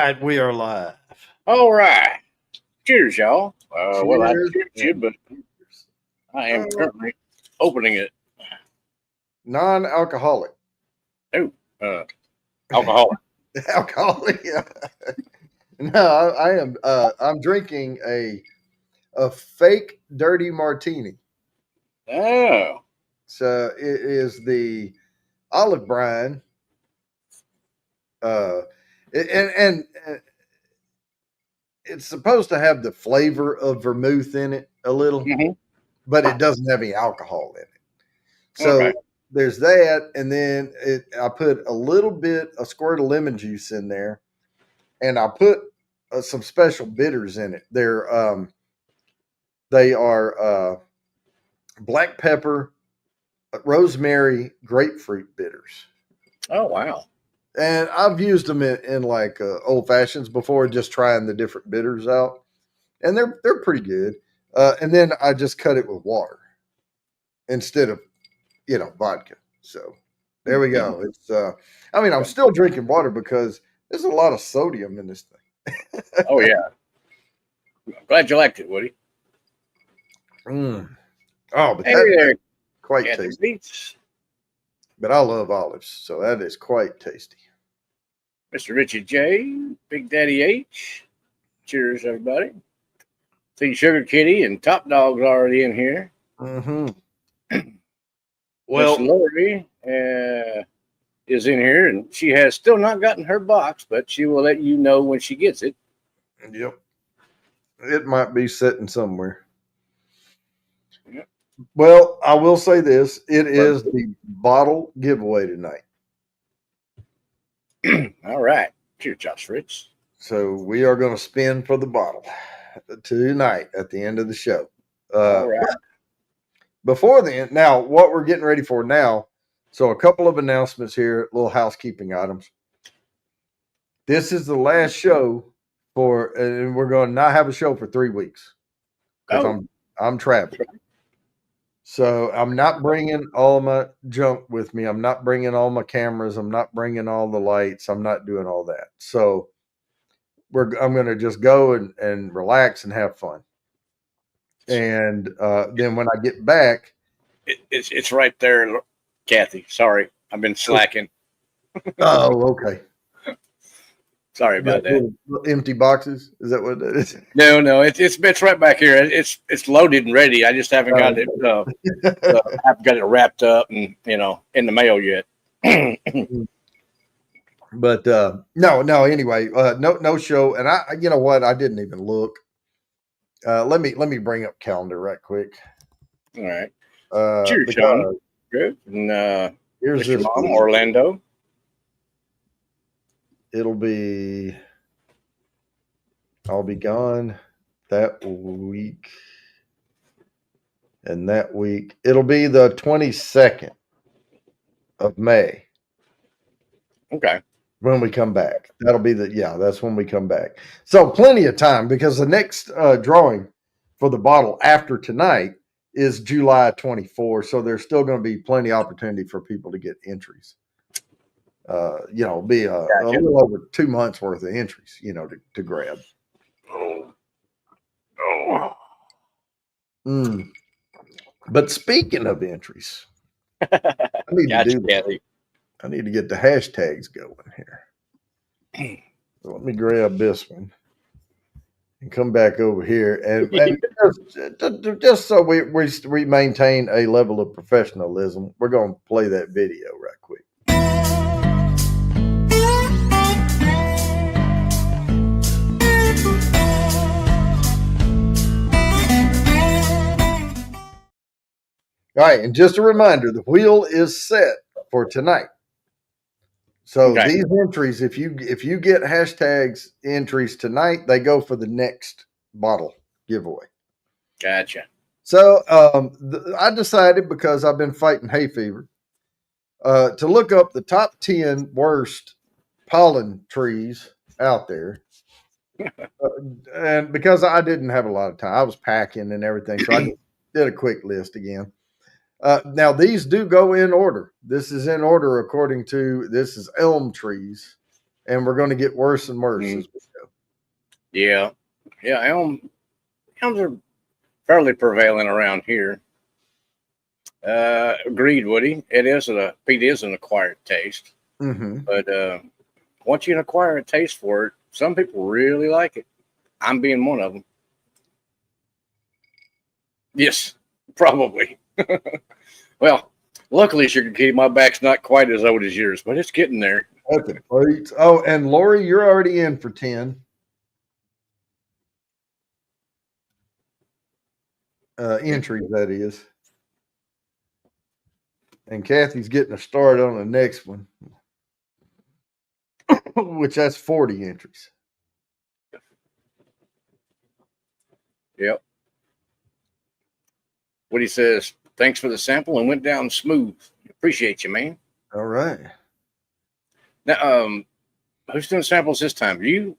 right, we are live. All right. Cheers, y'all. Well, I Cheers. cheered you, but I am currently opening it. Non-alcoholic. Oh, alcoholic. Alcoholic. Yeah. No, I am. I'm drinking a fake dirty martini. Oh, So it is the olive brine. And it's supposed to have the flavor of vermouth in it a little, hmm but it doesn't have any alcohol in it. So okay. there's that, and then I put a squirt of lemon juice in there, and I put some special bitters in it. They are black pepper, rosemary, grapefruit bitters, Oh, wow. and I've used them in like old fashions before, just trying the different bitters out, and they're pretty good. And then I just cut it with water instead of vodka. So there we go. It's I'm still drinking water because there's a lot of sodium in this thing. Oh, yeah. I'm glad you liked it, Woody. Mm. Oh, but Hey that's there, quite Kathy tasty. Beats. But I love olives, so that is quite tasty. Mr. Richie J, Big Daddy H. Cheers, everybody. See Sugar Kitty and Top Dog's already in here. Mm-hmm. Miss Lori is in here, and she has still not gotten her box, but she will let you know when she gets it. Yep. It might be sitting somewhere. Yep. Well, I will say this. It is the bottle giveaway tonight. All right. Cheers, Josh Rich. So we are going to spin for the bottle tonight at the end of the show. All right. Before then, now what we're getting ready for now. So a couple of announcements here, little housekeeping items. This is the last show and we're going to not have a show for 3 weeks because I'm traveling. So I'm not bringing all my junk with me. I'm not bringing all my cameras. I'm not bringing all the lights. I'm not doing all that. So I'm going to just go and relax and have fun. And then when I get back, it's right there, Kathy. Sorry, I've been slacking. Oh, okay. Sorry about that. Empty boxes? Is that what that is? No, it's right back here. It's loaded and ready. I just haven't got it. Haven't got it wrapped up and in the mail yet. But no. Anyway, no show. And I, you know what? I didn't even look. Let me bring up calendar right quick. All right. Cheers, Sean. Good. And here's Mr. Mom, Orlando. I'll be gone that week. And that week, it'll be the 22nd of May. Okay. When we come back. That's when we come back. So plenty of time because the next drawing for the bottle after tonight is July 24. So there's still going to be plenty of opportunity for people to get entries. Be a little over 2 months worth of entries, to grab. But speaking of entries, I need to get the hashtags going here. So let me grab this one and come back over here, and just so we maintain a level of professionalism, we're going to play that video right quick. All right, and just a reminder, the wheel is set for tonight. So these entries, if you get hashtags entries tonight, they go for the next bottle giveaway. Gotcha. So I decided, because I've been fighting hay fever, to look up the top 10 worst pollen trees out there. And because I didn't have a lot of time, I was packing and everything, so I did a quick list again. Now, these do go in order. This is in order according to, this is elm trees. and we're going to get worse and worse as we go. Yeah. Yeah. Elms are fairly prevalent around here. Agreed, Woody. Peat is an acquired taste. Mm-hmm. But once you acquire a taste for it, some people really like it. I'm being one of them. Yes, probably. Well, luckily, Sugar Kitty, my back's not quite as old as yours, but it's getting there. Okay. Oh, and Lori, you're already in for 10. Entries, that is. And Kathy's getting a start on the next one, which that's 40 entries. Yep. Woody says, thanks for the sample and went down smooth. Appreciate you, man. All right. Now, who's doing samples this time? You?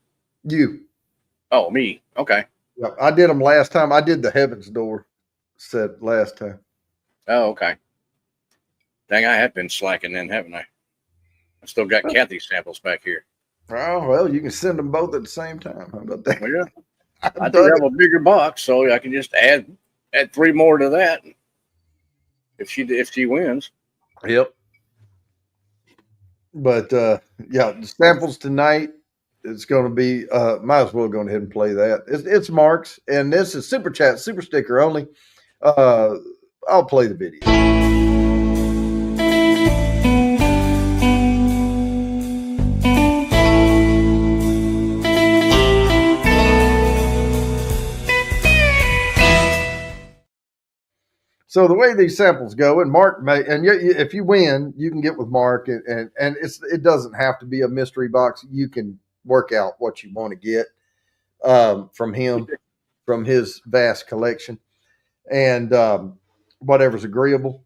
Oh, me. Okay. Yep. I did them last time. I did the Heaven's Door set last time. Oh, okay. Dang, I have been slacking then, haven't I? I still got Kathy's samples back here. Oh, well, you can send them both at the same time. How about that? Well, yeah. I do have a bigger box, so I can just add 3 more to that if she wins. Yep. But yeah, the samples tonight. It's going to be. Might as well go ahead and play that. It's Mark's, and this is super chat, super sticker only. I'll play the video. So the way these samples go, and Mark may, and if you win, you can get with Mark, and it doesn't have to be a mystery box. You can work out what you want to get from him, from his vast collection, and whatever's agreeable.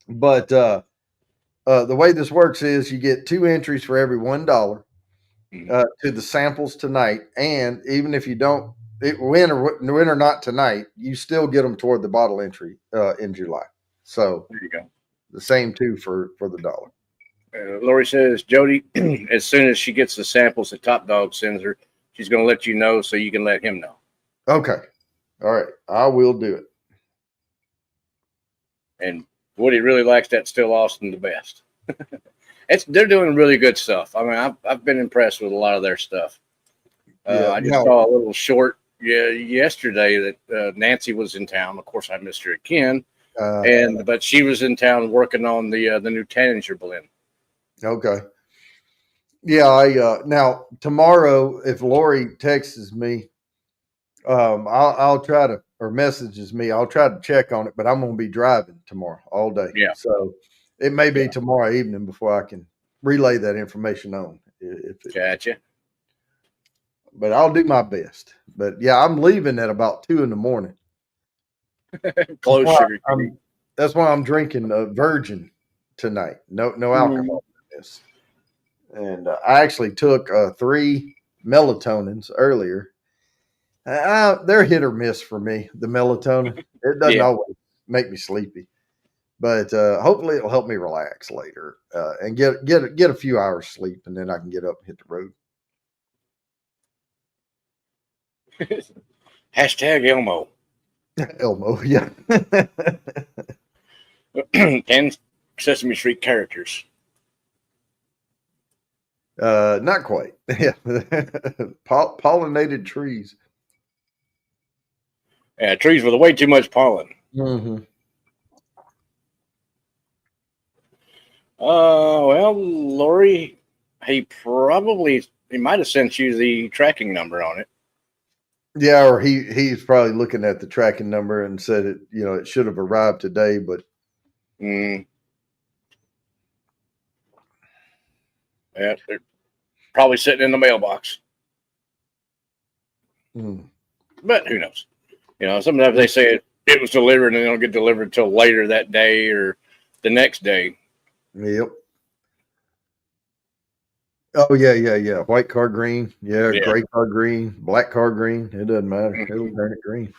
But the way this works is you get 2 entries for every $1 to the samples tonight, and even if you don't win or not tonight, you still get them toward the bottle entry in July. So there you go. The same too for the dollar. Lori says, Jody, as soon as she gets the samples that Top Dog sends her, she's going to let you know so you can let him know. Okay. All right. I will do it. And Woody really likes that Still Austin the best. They're doing really good stuff. I mean, I've been impressed with a lot of their stuff. I just saw a little short yesterday that Nancy was in town. Of course, I missed her again. But she was in town working on the new Taninger blend. Okay. Yeah, now tomorrow, if Lori texts me, I'll try to, or messages me, I'll try to check on it, but I'm going to be driving tomorrow all day. Yeah. So it may be tomorrow evening before I can relay that information on. Gotcha. But I'll do my best. But yeah, I'm leaving at about 2 a.m. Close sugar. That's why I'm drinking a virgin tonight. No alcohol in this. And I actually took 3 melatonins earlier. They're hit or miss for me, the melatonin. It doesn't always make me sleepy. But hopefully it'll help me relax later and get a few hours sleep, and then I can get up and hit the road. Hashtag Elmo. Elmo, yeah. 10 Sesame Street characters. Not quite. Yeah. Pollinated trees. Yeah, trees with way too much pollen. Mm-hmm. Well, Lori, he might have sent you the tracking number on it. Yeah, or he's probably looking at the tracking number and said it should have arrived today, but yeah, they're probably sitting in the mailbox. But who knows? Sometimes they say it was delivered and they don't get delivered until later that day or the next day. Yep. Oh, yeah. White car green. Yeah, gray car green, black car green. It doesn't matter. It'll turn it green.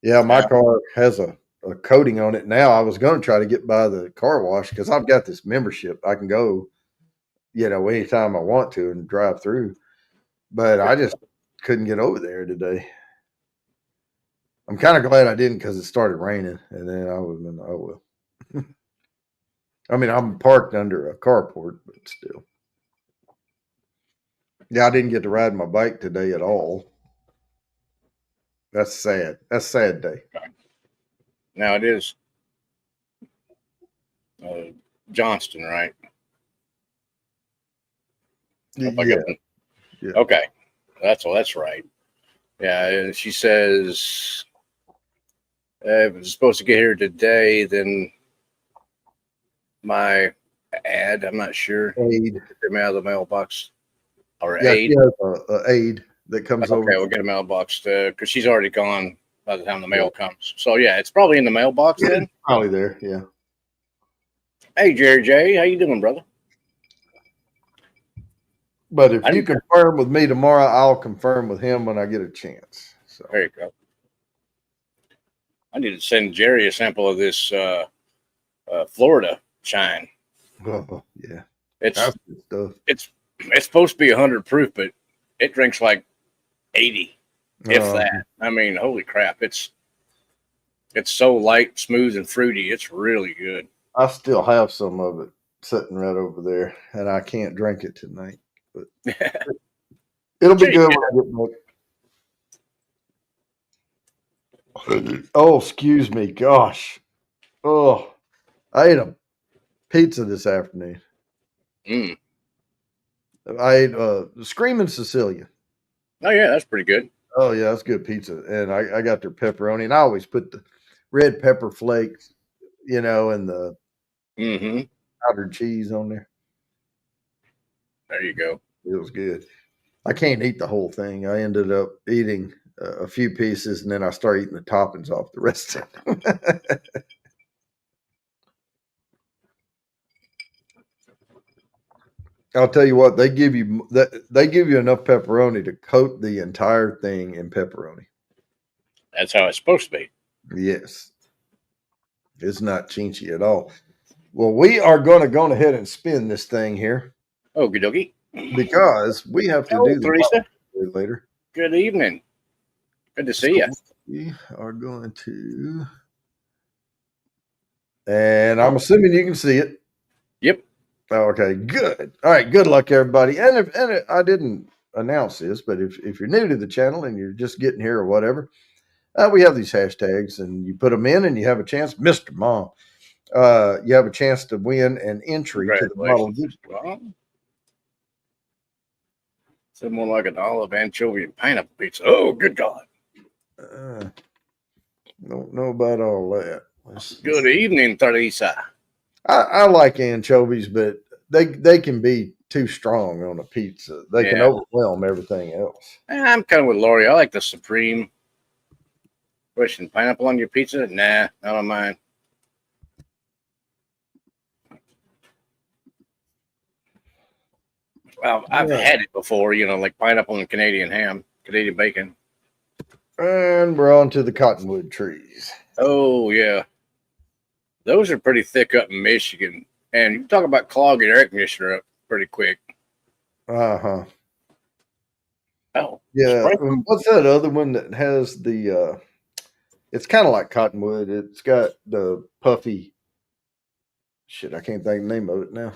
Yeah, my car has a coating on it now. I was going to try to get by the car wash because I've got this membership. I can go, anytime I want to and drive through. But I just couldn't get over there today. I'm kind of glad I didn't because it started raining, and then I would have been, oh well. I mean, I'm parked under a carport, but still. Yeah, I didn't get to ride my bike today at all. That's sad. That's a sad day. Now it is Johnston, right? Yeah. Okay, that's right. Yeah, and she says if it's supposed to get here today, then my ad, I'm not sure. Aid. Get them out of the mailbox or Yeah, aid. she has a aid that comes over. Okay, we'll get a mailbox because she's already gone by the time the mail comes. So yeah, it's probably in the mailbox then. Probably there. Yeah. Hey, Jerry J, how you doing, brother? But if you confirm with me tomorrow, I'll confirm with him when I get a chance. So there you go. I need to send Jerry a sample of this Florida shine. Oh, yeah, It's that's good stuff. It's supposed to be 100 proof, but it drinks like 80, if that. I mean, holy crap! It's so light, smooth, and fruity. It's really good. I still have some of it sitting right over there, and I can't drink it tonight. But it'll be good when I get back. Oh, excuse me. Gosh. Oh, I ate a pizza this afternoon. I ate Screaming Sicilian. Oh, yeah, that's pretty good. Oh, yeah, that's good pizza. And I got their pepperoni, and I always put the red pepper flakes, and the powdered cheese on there. There you go. It was good. I can't eat the whole thing. I ended up eating a few pieces, and then I started eating the toppings off the rest of it. I'll tell you what, they give you enough pepperoni to coat the entire thing in pepperoni. That's how it's supposed to be. Yes. It's not chinchy at all. Well, we are going to go ahead and spin this thing here. Okie dokie. Because we have to do Teresa later. Good evening. Good to see you. We are going to, and I'm assuming you can see it. Yep. Okay, good. All right, good luck, everybody. And I didn't announce this, but if you're new to the channel and you're just getting here or whatever, we have these hashtags, and you put them in, and you have a chance, Mr. Mom. You have a chance to win an entry to the model. It's more like an olive, anchovy, and pineapple pizza. Oh, good God. Don't know about all that. Good evening, Teresa. I like anchovies, but they can be too strong on a pizza. They can overwhelm everything else. I'm kind of with Lori. I like the Supreme. Pushing pineapple on your pizza? Nah, not on mine. Well, I've had it before, like pineapple and Canadian ham, Canadian bacon. And we're on to the cottonwood trees. Oh, yeah. Those are pretty thick up in Michigan. And you talk about clogging air conditioner up pretty quick. Uh-huh. Oh. Yeah. What's that other one that has the it's kind of like cottonwood. It's got the puffy shit, I can't think of the name of it now.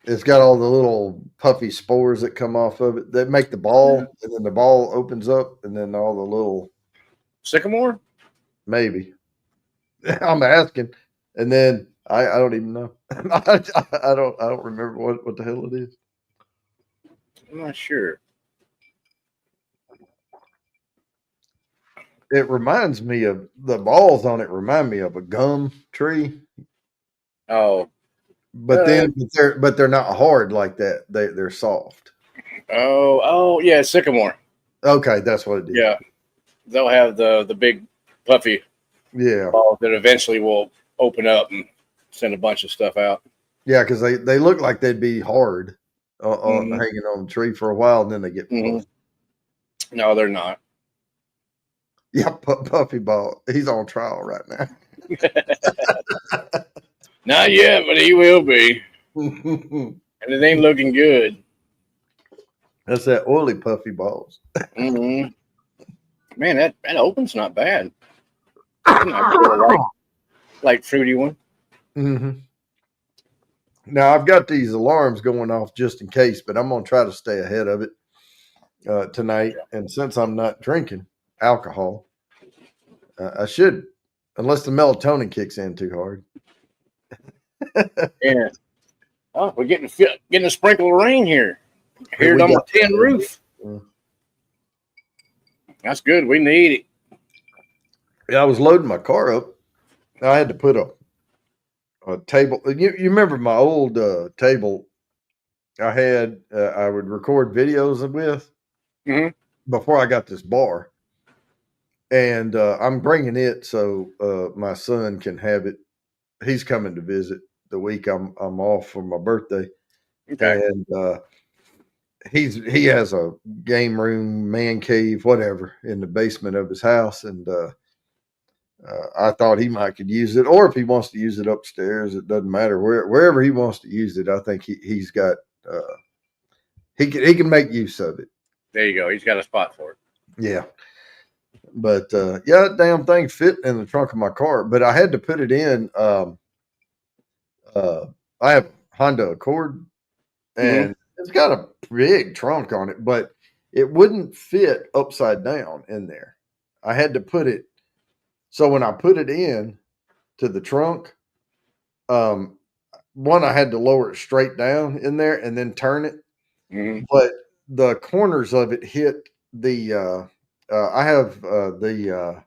It's got all the little puffy spores that come off of it. They make the ball, and then the ball opens up, and then all the little sycamore? Maybe. I'm asking. And then I don't even know. I don't remember what the hell it is. I'm not sure. It reminds me of the balls on it. Remind me of a gum tree. Oh, but they're not hard like that. They're soft. Oh yeah, sycamore. Okay, that's what it is. Yeah, they'll have the big puffy balls that eventually will open up and send a bunch of stuff out. Yeah, because they look like they'd be hard hanging on the tree for a while, and then they get puffy. No, they're not. Yeah, Puffy Ball. He's on trial right now. Not yet, but he will be. And it ain't looking good. That's that oily puffy balls. Mm-hmm. Man, that opens not bad. Nice little light fruity one. Mm-hmm. Now I've got these alarms going off just in case, but I'm gonna try to stay ahead of it tonight. And since I'm not drinking alcohol, I should, unless the melatonin kicks in too hard. Yeah. Oh, we're getting a sprinkle of rain here. Here We on got the tin roof. That's good. We need it. Yeah, I was loading my car up. I had to put a table. You remember my old table I had? I would record videos with before I got this bar, and I'm bringing it so my son can have it. He's coming to visit the week I'm off for my birthday, and he has a game room, man cave, whatever, in the basement of his house, and I thought he might could use it, or if he wants to use it upstairs, it doesn't matter. Wherever he wants to use it, I think he's got he can make use of it. There you go. He's got a spot for it. Yeah, but yeah, that damn thing fit in the trunk of my car, but I had to put it in. I have Honda Accord, and it's got a big trunk on it, but it wouldn't fit upside down in there. I had to put it. So when I put it in to the trunk, one, I had to lower it straight down in there and then turn it. But the corners of it hit the. I have the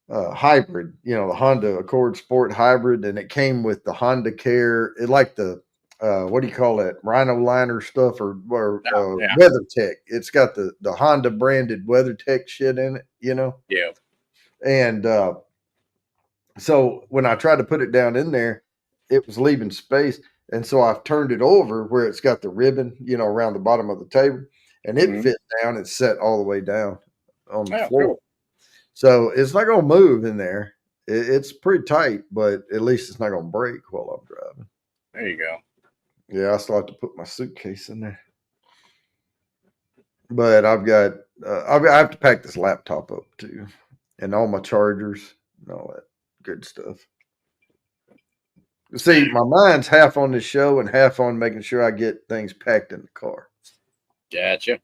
hybrid, the Honda Accord Sport Hybrid, and it came with the Honda Care. It like the what do you call that? Rhino liner stuff or WeatherTech. It's got the Honda branded WeatherTech shit in it, Yeah. And so when I tried to put it down in there, it was leaving space. And so I've turned it over where it's got the ribbon, around the bottom of the table, and it fit down and set all the way down on the floor. Cool. So it's not going to move in there. It's pretty tight, but at least it's not going to break while I'm driving. There you go. Yeah, I still have to put my suitcase in there. But I've got, I have to pack this laptop up too, and all my chargers and all that good stuff. See, my mind's half on this show and half on making sure I get things packed in the car. Gotcha.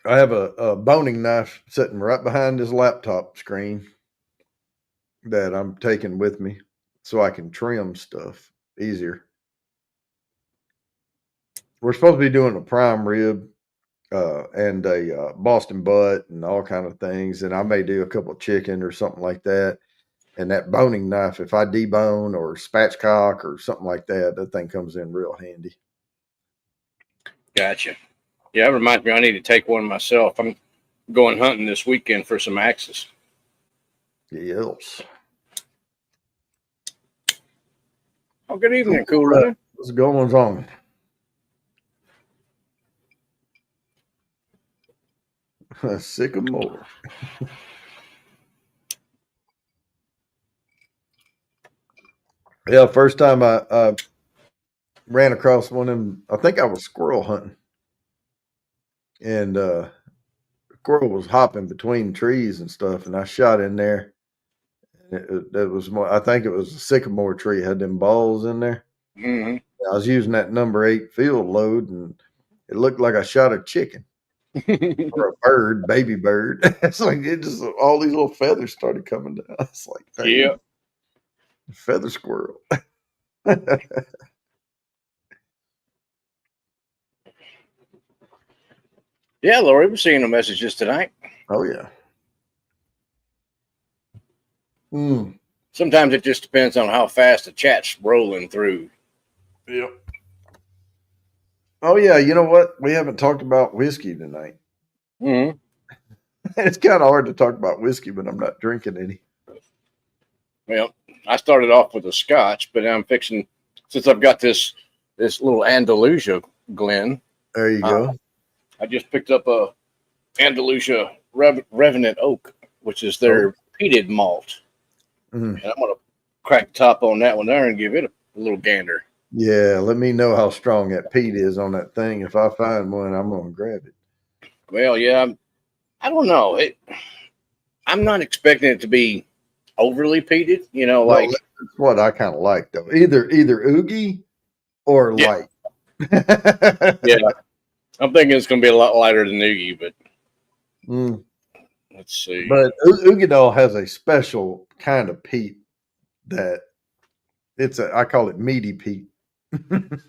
I have a boning knife sitting right behind this laptop screen that I'm taking with me so I can trim stuff easier. We're supposed to be doing a prime rib and a Boston butt and all kind of things, and I may do a couple of chicken or something like that. And that boning knife, if I debone or spatchcock or something like that, that thing comes in real handy. Gotcha. Yeah, that reminds me, I need to take one myself. I'm going hunting this weekend for some axes. Yes. Oh, good evening, Cool. What's going on? Sycamore. Yeah, first time I ran across one of them, I think I was squirrel hunting. And squirrel was hopping between trees and stuff, and I shot in there. It was more, I think it was a sycamore tree, had them balls in there. Mm-hmm. I was using that number 8 field load, and it looked like I shot a chicken or a bird, baby bird. It's like all these little feathers started coming down. It's like, yeah, feather squirrel. Yeah, Lori, we're seeing the messages tonight. Oh yeah. Sometimes it just depends on how fast the chat's rolling through. Yep. Oh yeah, you know what? We haven't talked about whiskey tonight. Mm-hmm. It's kind of hard to talk about whiskey when I'm not drinking any. Well, I started off with a Scotch, but I'm fixing, since I've got this little Andalusia Glen. There you go. I just picked up a Andalusia Revenant Oak, which is their peated malt. And I'm going to crack the top on that one there and give it a little gander. Yeah, let me know how strong that peat is on that thing. If I find one, I'm gonna grab it. Well, yeah, I don't know. I'm not expecting it to be overly peated. Well, Like that's what I kind of like though. Either oogie or yeah, light. yeah. I'm thinking it's going to be a lot lighter than Noogie, but Mm. let's see. But Ugadal has a special kind of peat that I call it meaty peat. It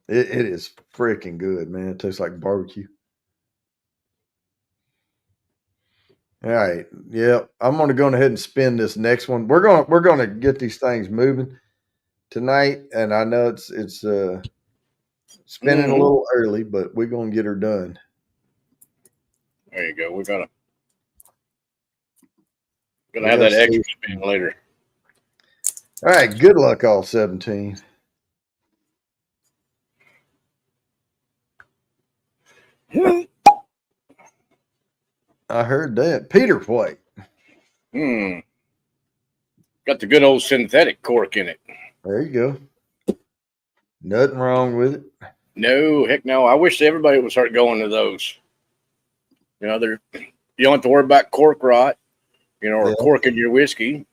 is freaking good, man. It tastes like barbecue. All right. Yeah. I'm gonna go ahead and spin this next one. We're gonna get these things moving tonight. And I know it's spinning a little early, but we're gonna get her done. There you go. We're gonna have that extra spin later. All right. Good luck, all 17. I heard that. Peter White. Got the good old synthetic cork in it. There you go. Nothing wrong with it. No, heck no. I wish everybody would start going to those. You don't have to worry about cork rot, or cork in your whiskey.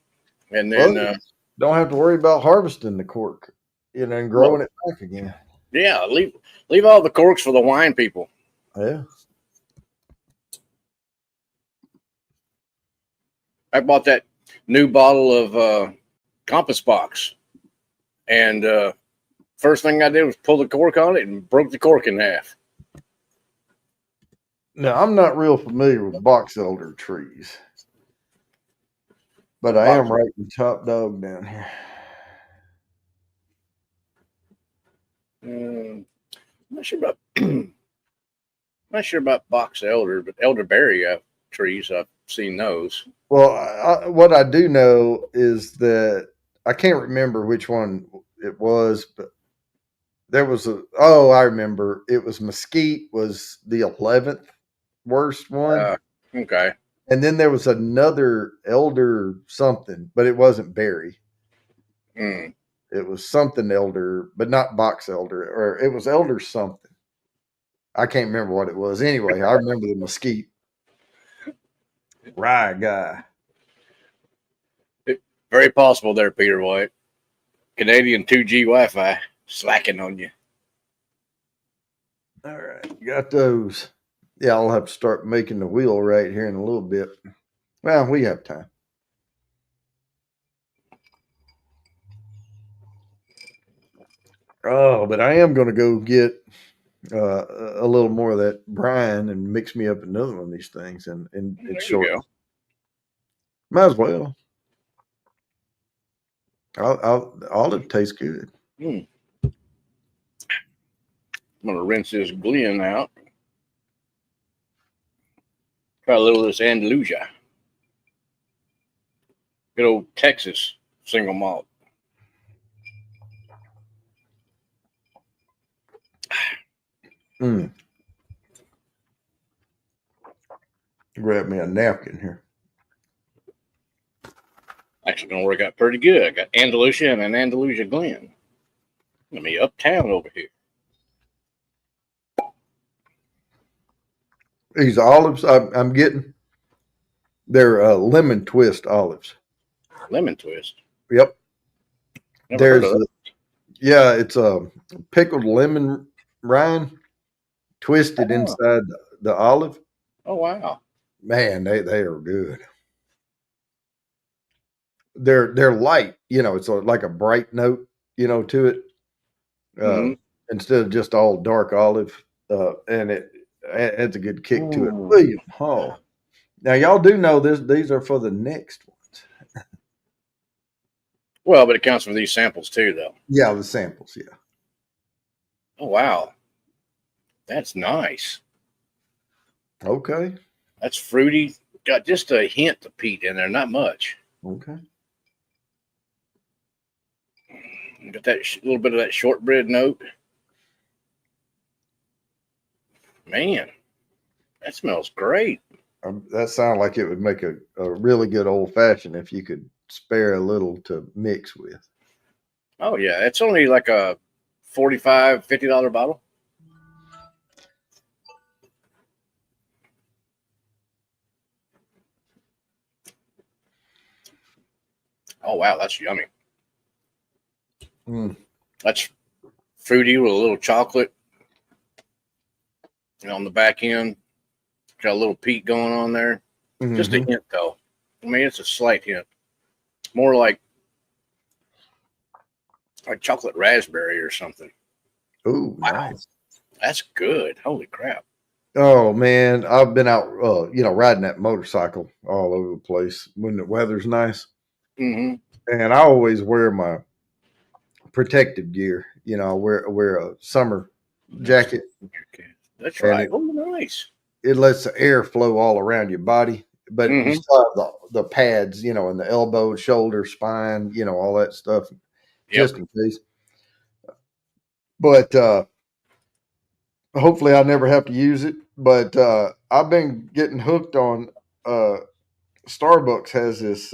And then don't have to worry about harvesting the cork, and growing it back again. Yeah, leave all the corks for the wine people. Yeah. I bought that new bottle of Compass Box, and first thing I did was pull the cork on it and broke the cork in half. Now, I'm not real familiar with box elder trees, but I am writing Top Dog down here. I'm not sure about box elder, but elderberry trees, I've seen those. Well, what I do know is that I can't remember which one it was, but there was I remember it was mesquite was the 11th worst one. Okay. And then there was another elder something, but it wasn't berry. It was something elder, but not box elder, or it was elder something. I can't remember what it was. Anyway, I remember the mesquite. Rye guy. Very possible there, Peter White. Canadian 2G Wi-Fi slacking on you. All right, got those. Yeah, I'll have to start making the wheel right here in a little bit. Well, we have time. Oh, but I am going to go get a little more of that brine and mix me up another one of these things, and it's short. Might as well. Olive tastes good. I'm gonna rinse this Glen out. Try a little of this Andalusia. Good old Texas single malt. Grab me a napkin here. Actually gonna work out pretty good. I got Andalusia and an Andalusia Glen. Let me uptown over here. These olives I'm getting, they're lemon twist olives. Lemon twist. Yep. Never heard of it. Yeah, it's a pickled lemon rind twisted inside the olive. Oh wow. Man, they are good. They're light, it's like a bright note, to it. Instead of just all dark olive. And it adds a good kick to it. William Hall. Now y'all do know these are for the next ones. Well, but it counts for these samples too, though. Yeah, the samples, yeah. Oh wow. That's nice. Okay. That's fruity. Got just a hint of peat in there, not much. Okay. Got that little bit of that shortbread note. Man, that smells great. That sounds like it would make a really good old fashioned if you could spare a little to mix with. Oh yeah, it's only like a $45, $50 bottle. Oh wow, that's yummy. That's fruity with a little chocolate. On the back end, got a little peat going on there. Just a hint, though. I mean, it's a slight hint. More like chocolate raspberry or something. Oh, wow. Nice. That's good. Holy crap. Oh man, I've been out, riding that motorcycle all over the place when the weather's nice. Mm-hmm. And I always wear my protective gear. I wear a summer jacket. That's right. Oh, nice. It lets the air flow all around your body, but you still have the pads, in the elbow, shoulder, spine, all that stuff, just in case. But hopefully I never have to use it. But I've been getting hooked on Starbucks has this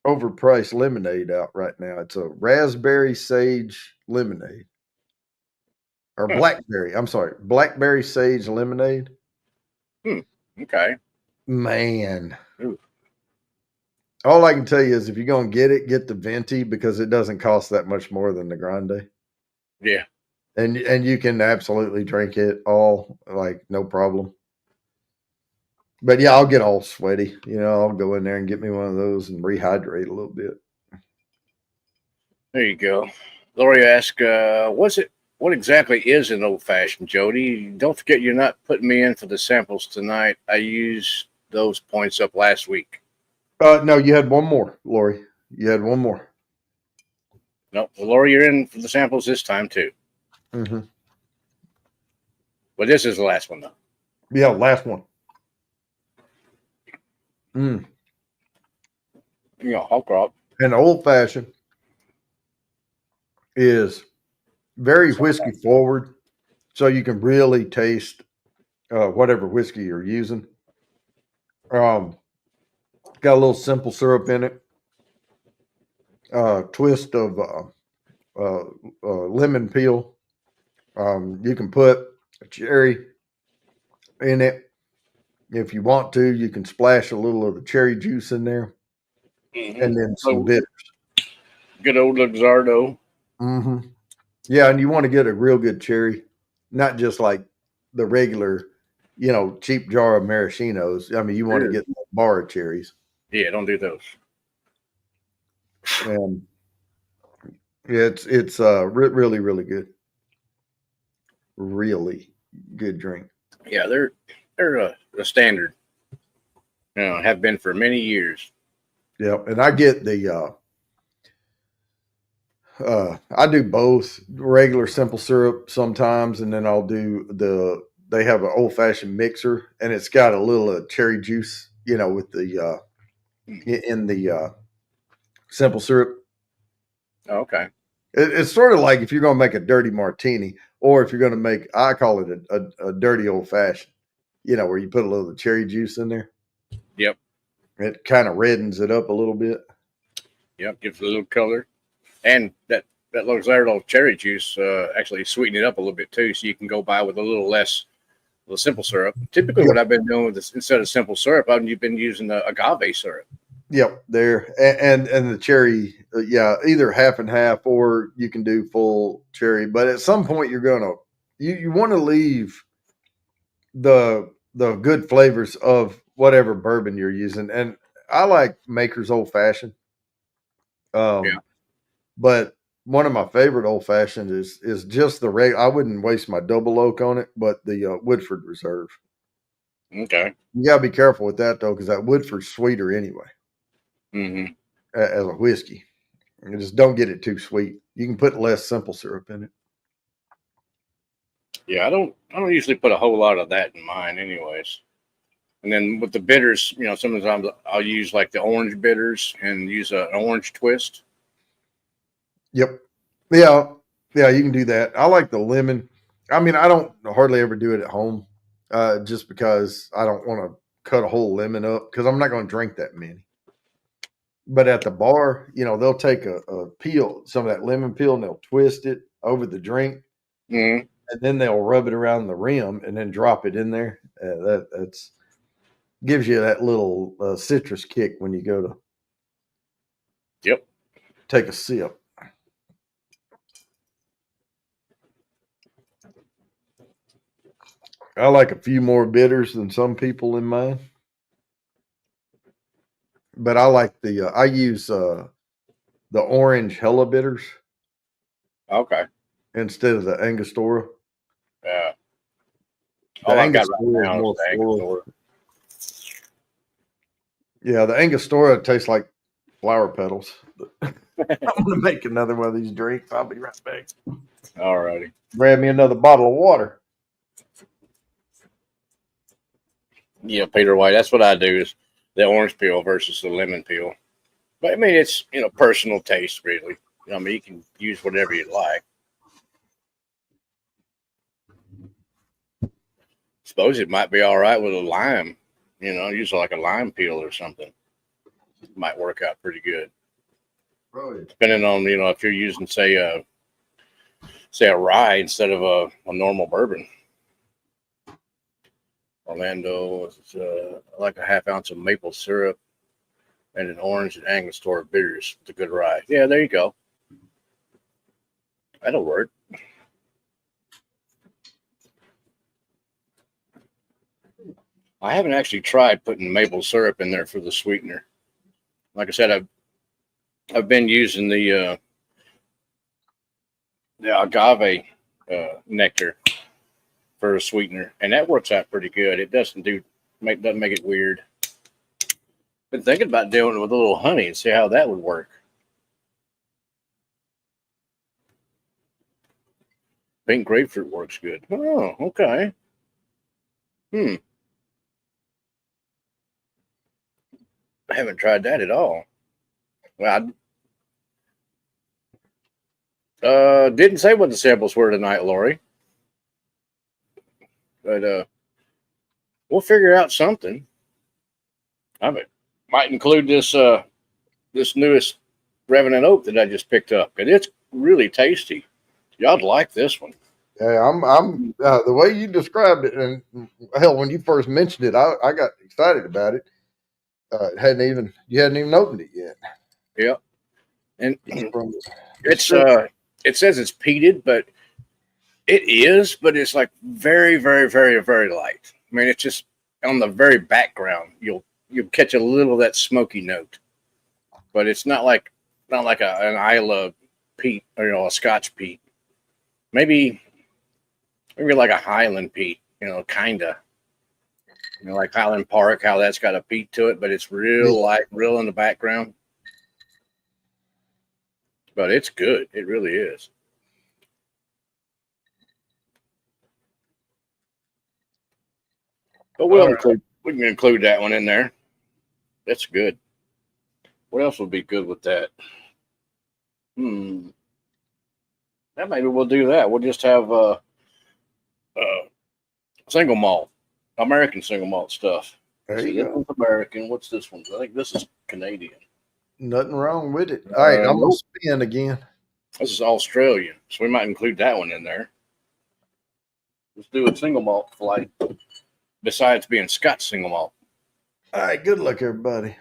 overpriced lemonade out right now. It's a raspberry sage lemonade. Or blackberry. I'm sorry, blackberry sage lemonade. Okay. Man. Ooh. All I can tell you is if you're going to get it, get the venti because it doesn't cost that much more than the grande. Yeah. And you can absolutely drink it all, like, no problem. But yeah, I'll get all sweaty. I'll go in there and get me one of those and rehydrate a little bit. There you go. Lori asked, what exactly is an old fashioned, Jody? Don't forget you're not putting me in for the samples tonight. I used those points up last week. No, you had one more, Lori. You had one more. No, well, Lori, you're in for the samples this time too. Mm-hmm. But this is the last one, though. Yeah, last one. Hot crop. An old fashioned is very whiskey forward, so you can really taste whatever whiskey you're using. Got a little simple syrup in it. Twist of lemon peel. You can put a cherry in it if you want to. You can splash a little of the cherry juice in there, and then some bitters. Good old Luxardo. Mm-hmm. Yeah, and you want to get a real good cherry, not just like the regular, cheap jar of maraschinos. I mean, you want to get a bar of cherries. Yeah, don't do those. And it's really, really good. Really good drink. Yeah, they're a standard. Have been for many years. Yeah, and I get the I do both regular simple syrup sometimes, and then I'll do they have an old fashioned mixer, and it's got a little cherry juice, with the in the simple syrup. Oh, okay. It's sort of like if you're going to make a dirty martini, or if you're going to make, I call it a dirty old fashioned, where you put a little cherry juice in there. Yep. It kind of reddens it up a little bit. Yep, gives it a little color. And that Luxardo cherry juice actually sweeten it up a little bit too, so you can go by with a little less simple syrup. Typically, what I've been doing with this, instead of simple syrup, I've been using the agave syrup. Yep, there and the cherry, either half and half, or you can do full cherry. But at some point, you're gonna you want to leave the good flavors of whatever bourbon you're using, and I like Maker's Old Fashioned. But one of my favorite old fashioned is just the regular. I wouldn't waste my double oak on it, but the Woodford Reserve. Okay, you gotta be careful with that though, because that Woodford's sweeter anyway. As a whiskey, you just don't get it too sweet. You can put less simple syrup in it. Yeah, I don't usually put a whole lot of that in mine, anyways. And then with the bitters, sometimes I'll use like the orange bitters and use an orange twist. Yep. Yeah, you can do that. I like the lemon. I mean, I don't hardly ever do it at home, just because I don't want to cut a whole lemon up because I'm not going to drink that many. But at the bar, they'll take a peel, some of that lemon peel, and they'll twist it over the drink, Mm-hmm. and then they'll rub it around the rim and then drop it in there. That's gives you that little citrus kick when you go to Yep. take a sip. I like a few more bitters than some people in mine, but I like I use the orange hella bitters Okay. instead of the Angostura. Yeah. The All I've got right Angostura is now is more the floral. Angostura. Yeah, the Angostura tastes like flower petals. I'm gonna make another one of these drinks. I'll be right back. All righty. Grab me another bottle of water. Yeah, Peter White. That's what I do is the orange peel versus the lemon peel. But I mean, it's personal taste, really. I mean, you can use whatever you like. Suppose it might be all right with a lime. Use like a lime peel or something. It might work out pretty good. Right. Depending on if you're using say a rye instead of a normal bourbon. Orlando, like a half ounce of maple syrup and an orange and Angostura bitters with a good rye. Yeah, there you go. That'll work. I haven't actually tried putting maple syrup in there for the sweetener. Like I said, I've been using the agave nectar for a sweetener, and that works out pretty good. It doesn't make it weird. Been thinking about doing it with a little honey and see how that would work. Pink grapefruit works good. Oh, okay. I haven't tried that at all. Well, I didn't say what the samples were tonight, Lori, but we'll figure out something. Might include this newest Revenant Oak that I just picked up, and it's really tasty. Y'all'd like this one. Yeah, I'm the way you described it, and hell, when you first mentioned it, I got excited about it. You hadn't even opened it yet. Yeah, and it's it says it's peated, but it is, but it's like very, very, very, very light. I mean, it's just on the very background. You'll catch a little of that smoky note, but it's not like an Isla peat or a Scotch peat. Maybe like a Highland peat. Kinda. Like Highland Park, how that's got a peat to it, but it's real light, real in the background. But it's good. It really is. But we can include that one in there. That's good. What else would be good with that? Yeah, maybe we'll do that. We'll just have single malt, American single malt stuff. There See, you this go. one's American. What's this one? I think this is Canadian. Nothing wrong with it. All right, I'm gonna spin again. This is Australian, so we might include that one in there. Let's do a single malt flight. Besides being Scotch single malt. All right, good luck, everybody.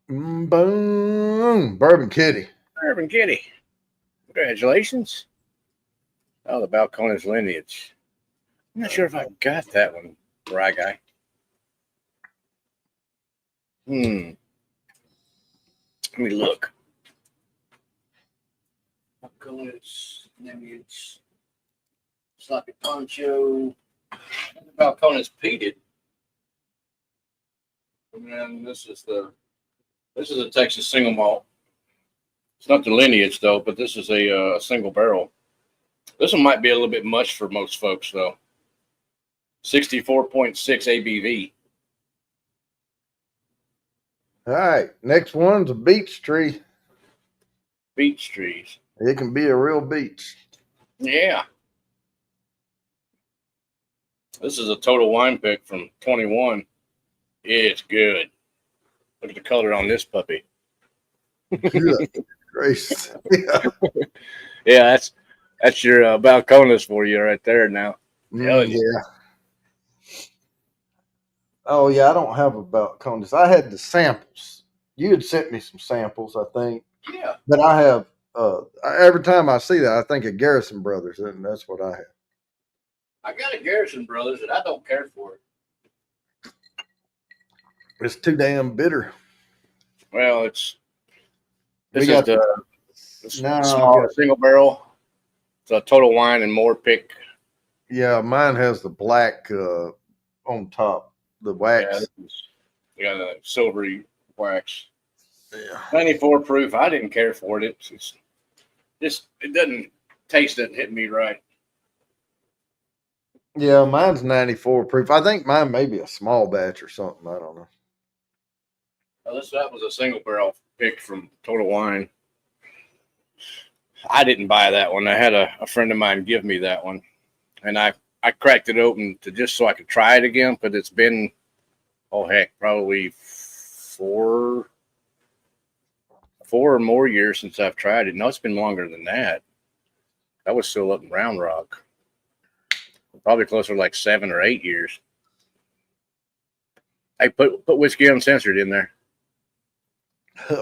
Boom, Bourbon Kitty. Bourbon Kitty. Congratulations. Oh, the Balcones lineage. I'm not sure if I got that one, Rye Guy. Let me look. Balcones lineage. Sloppy Poncho. Balcones peated. And then this is a Texas single malt. It's not the lineage though, but this is a single barrel. This one might be a little bit much for most folks though. 64.6 ABV. All right, next one's a beech tree. Beech trees. It can be a real beech. Yeah. This is a Total Wine pick from 21. It's good. Look at the color on this puppy. Good gracious. Yeah. Yeah, that's your Balcones for you right there now. Yeah. Oh yeah, I don't have a Balcones. I had the samples. You had sent me some samples, I think. Yeah. But I have every time I see that, I think of Garrison Brothers, and that's what I have. I got a Garrison Brothers, and I don't care for it. It's too damn bitter. Well, this We is got the no, small single barrel. It's a Total Wine and More pick. yeah, mine has the black on top, the wax. We got a silvery wax. Yeah. 94 proof. I didn't care for it. It's just it doesn't taste it hit me right. Yeah, mine's 94 proof. I think mine may be a small batch or something. I don't know. Well, that was a single barrel pick from Total Wine. I didn't buy that one. I had a friend of mine give me that one, and I cracked it open to just so I could try it again. But it's been probably four or more years since I've tried it. No, it's been longer than that. I was still up in Round Rock. Probably closer to like 7 or 8 years. I put whiskey uncensored in there.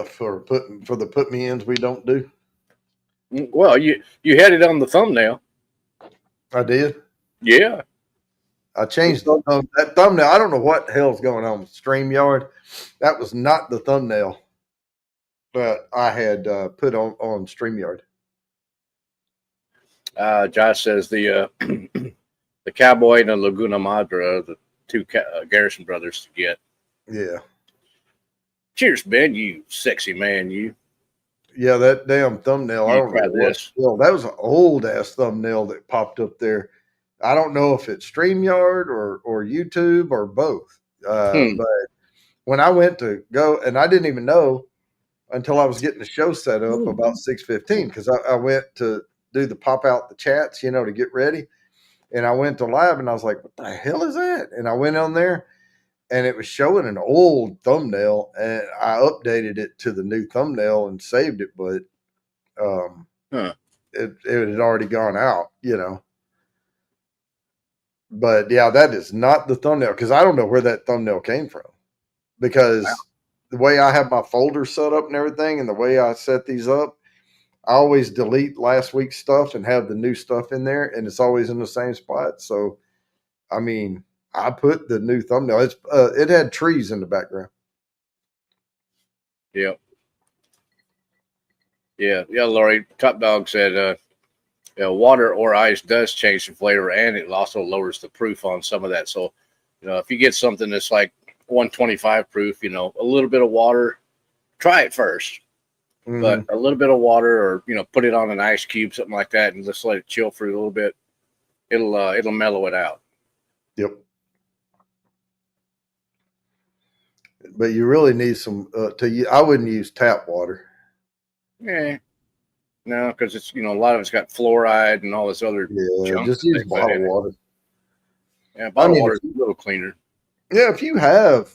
for the put me ins we don't do. Well, you had it on the thumbnail. I did. Yeah. I changed that thumbnail. I don't know what the hell's going on with StreamYard. That was not the thumbnail that I had put on StreamYard. Josh says the the Cowboy and the Laguna Madre are the two Garrison brothers to get. Yeah. Cheers, Ben, you sexy man, you. Yeah, that damn thumbnail. I don't know this. That was an old ass thumbnail that popped up there. I don't know if it's StreamYard or YouTube or both. But when I went to go, and I didn't even know until I was getting the show set up about 6:15 because I went to do the pop out the chats, to get ready. And I went to live and I was like, what the hell is that? And I went on there and it was showing an old thumbnail and I updated it to the new thumbnail and saved it, but it had already gone out, But yeah, that is not the thumbnail because I don't know where that thumbnail came from because the way I have my folder set up and everything and the way I set these up, I always delete last week's stuff and have the new stuff in there, and it's always in the same spot. So, I mean, I put the new thumbnail. It had trees in the background. Yep. Yeah, Lori. Top Dog said, water or ice does change the flavor, and it also lowers the proof on some of that. So, if you get something that's like 125 proof, a little bit of water, try it first. Mm-hmm. But a little bit of water, or put it on an ice cube, something like that, and just let it chill for a little bit. It'll mellow it out. Yep. But you really need some. I wouldn't use tap water. Yeah. No, because it's a lot of it's got fluoride and all this other. Yeah, just use bottled water. Yeah, bottled water is a little cleaner. Yeah, if you have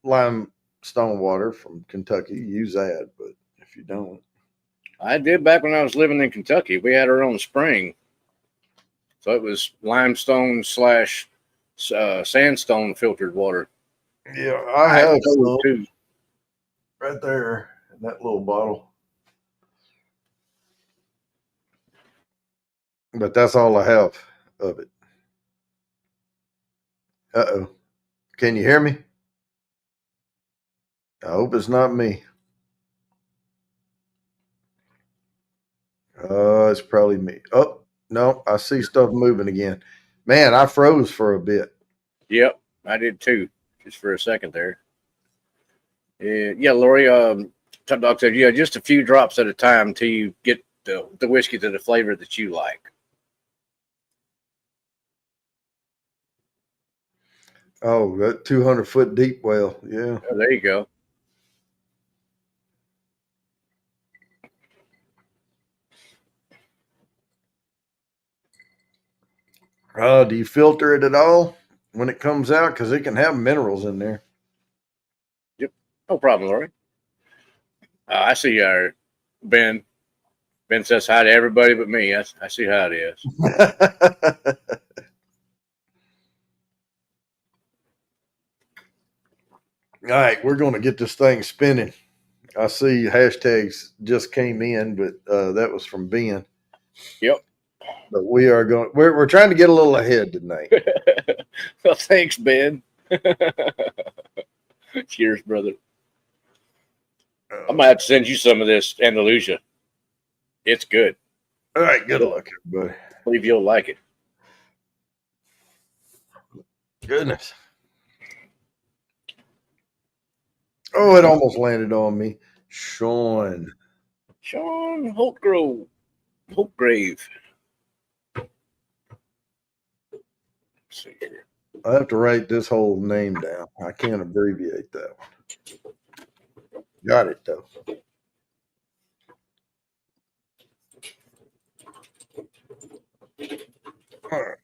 limestone water from Kentucky, use that. But if you don't, I did back when I was living in Kentucky. We had our own spring, so it was limestone / sandstone filtered water. Yeah, I have some too. Right there in that little bottle. But that's all I have of it. Uh-oh. Can you hear me? I hope it's not me. It's probably me. Oh, no, I see stuff moving again. Man, I froze for a bit. Yep, I did too, just for a second there. Yeah, Lori, Top Dog said, just a few drops at a time until you get the whiskey to the flavor that you like. Oh, that 200-foot deep well. Yeah. Oh, there you go. Do you filter it at all when it comes out? Because it can have minerals in there. Yep. No problem, Lori. I see our Ben. Ben says hi to everybody but me. I see how it is. All right, we're going to get this thing spinning. I see hashtags just came in, but that was from Ben. Yep. But we are going. We're trying to get a little ahead tonight. Well, thanks, Ben. Cheers, brother. I might have to send you some of this Andalusia. It's good. All right, good luck, everybody. I believe you'll like it. Goodness. Oh, it almost landed on me. Sean Holtgrove. Holtgrave. Let's see here. I have to write this whole name down. I can't abbreviate that one. Got it, though. All right.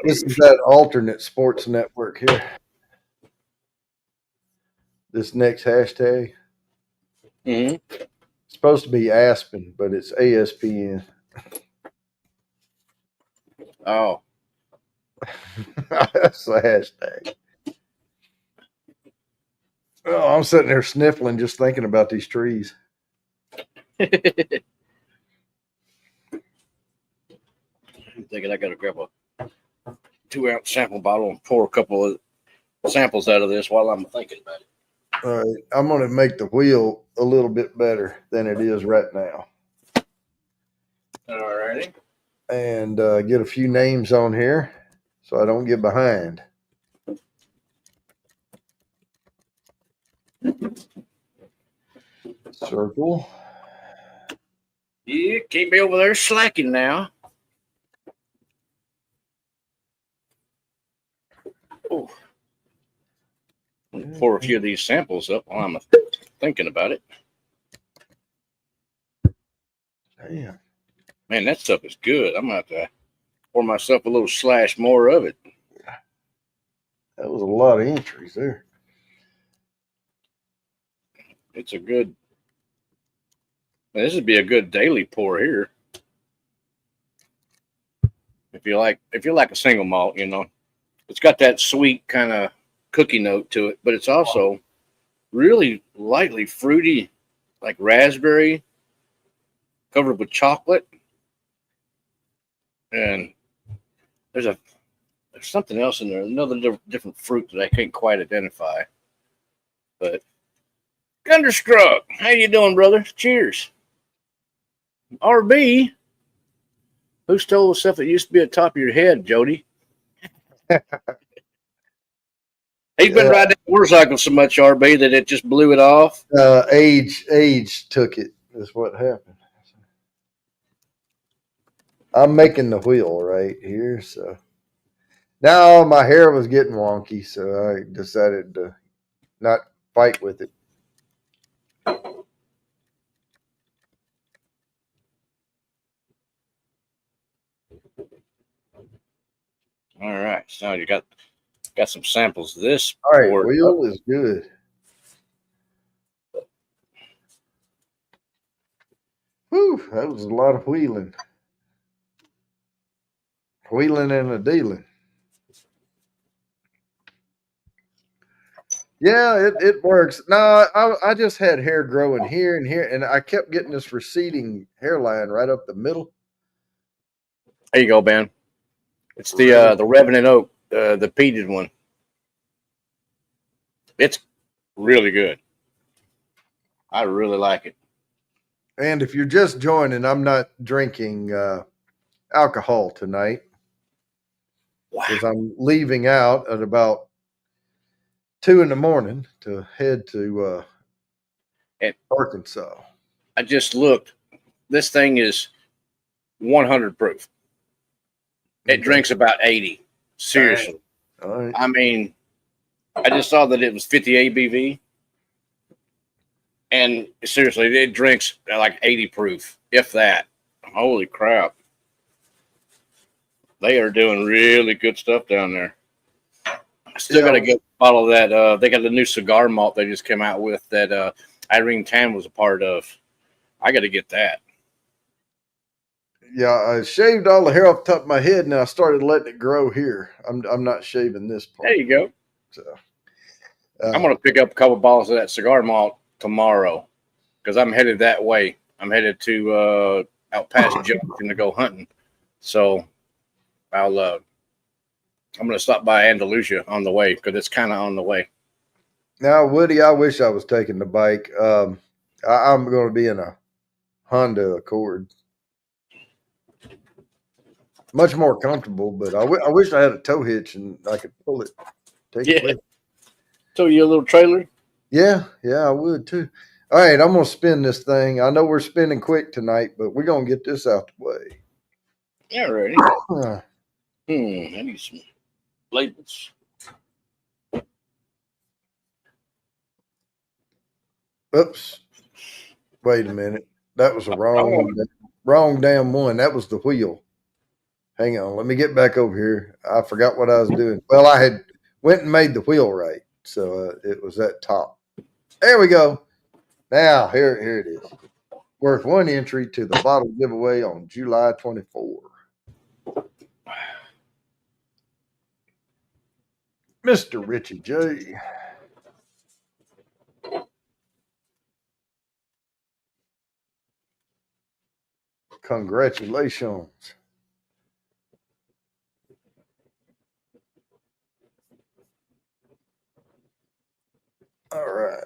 This is that alternate sports network here. This next hashtag. Mm-hmm. It's supposed to be Aspen, but it's ASPN. Oh. That's the hashtag. Oh, I'm sitting there sniffling just thinking about these trees. I'm thinking I got to grab a 2-ounce sample bottle and pour a couple of samples out of this while I'm thinking about it. All right, I'm going to make the wheel a little bit better than it is right now. All righty. And get a few names on here so I don't get behind. Circle. Yeah, can't be over there slacking now. Oh. Pour a few of these samples up while I'm thinking about it. Damn. Man, that stuff is good. I'm going to have to pour myself a little slash more of it. That was a lot of entries there. It's a good. This would be a good daily pour here. If you like a single malt, you know, it's got that sweet kind of cookie note to it, but it's also really lightly fruity, like raspberry, covered with chocolate. And there's something else in there, another different fruit that I can't quite identify. But Gunderstruck, how you doing, brother? Cheers. RB, who stole the stuff that used to be at the top of your head, Jody? He's been riding that motorcycle so much, RB, that it just blew it off. Age took it. Is what happened. I'm making the wheel right here, so now my hair was getting wonky, so I decided to not fight with it. All right, so you got some samples of this. All right, wheel is good. Whew, that was a lot of wheeling. Wheeling and a dealing. Yeah, it works. No, I just had hair growing here and here, and I kept getting this receding hairline right up the middle. There you go, Ben. It's the Revenant Oak, the peated one. It's really good. I really like it. And if you're just joining, I'm not drinking alcohol tonight because I'm leaving out at about 2 a.m. to head to Arkansas. I just looked. This thing is 100 proof. It drinks about 80. Seriously. All right. I mean, I just saw that it was 50 ABV. And seriously, it drinks like 80 proof, if that. Holy crap. They are doing really good stuff down there. I still got to get a bottle of that. They got a new cigar malt they just came out with that Irene Tan was a part of. I got to get that. Yeah, I shaved all the hair off the top of my head, and I started letting it grow here. I'm not shaving this part. There you go. So, I'm gonna pick up a couple bottles of that cigar malt tomorrow because I'm headed that way. I'm headed to out past Junction to go hunting. So I'm gonna stop by Andalusia on the way because it's kind of on the way. Now, Woody, I wish I was taking the bike. I'm going to be in a Honda Accord. Much more comfortable, but I wish I had a tow hitch and I could pull it. Take it with. So you a little trailer? Yeah, I would too. All right, I'm going to spin this thing. I know we're spinning quick tonight, but we're going to get this out the way. Yeah, ready. I need some labels. Oops. Wait a minute. That was a wrong damn one. That was the wheel. Hang on. Let me get back over here. I forgot what I was doing. Well, I had went and made the wheel right. So it was that top. There we go. Now, here it is. Worth one entry to the bottle giveaway on July 24. Mr. Richie J. Congratulations. All right.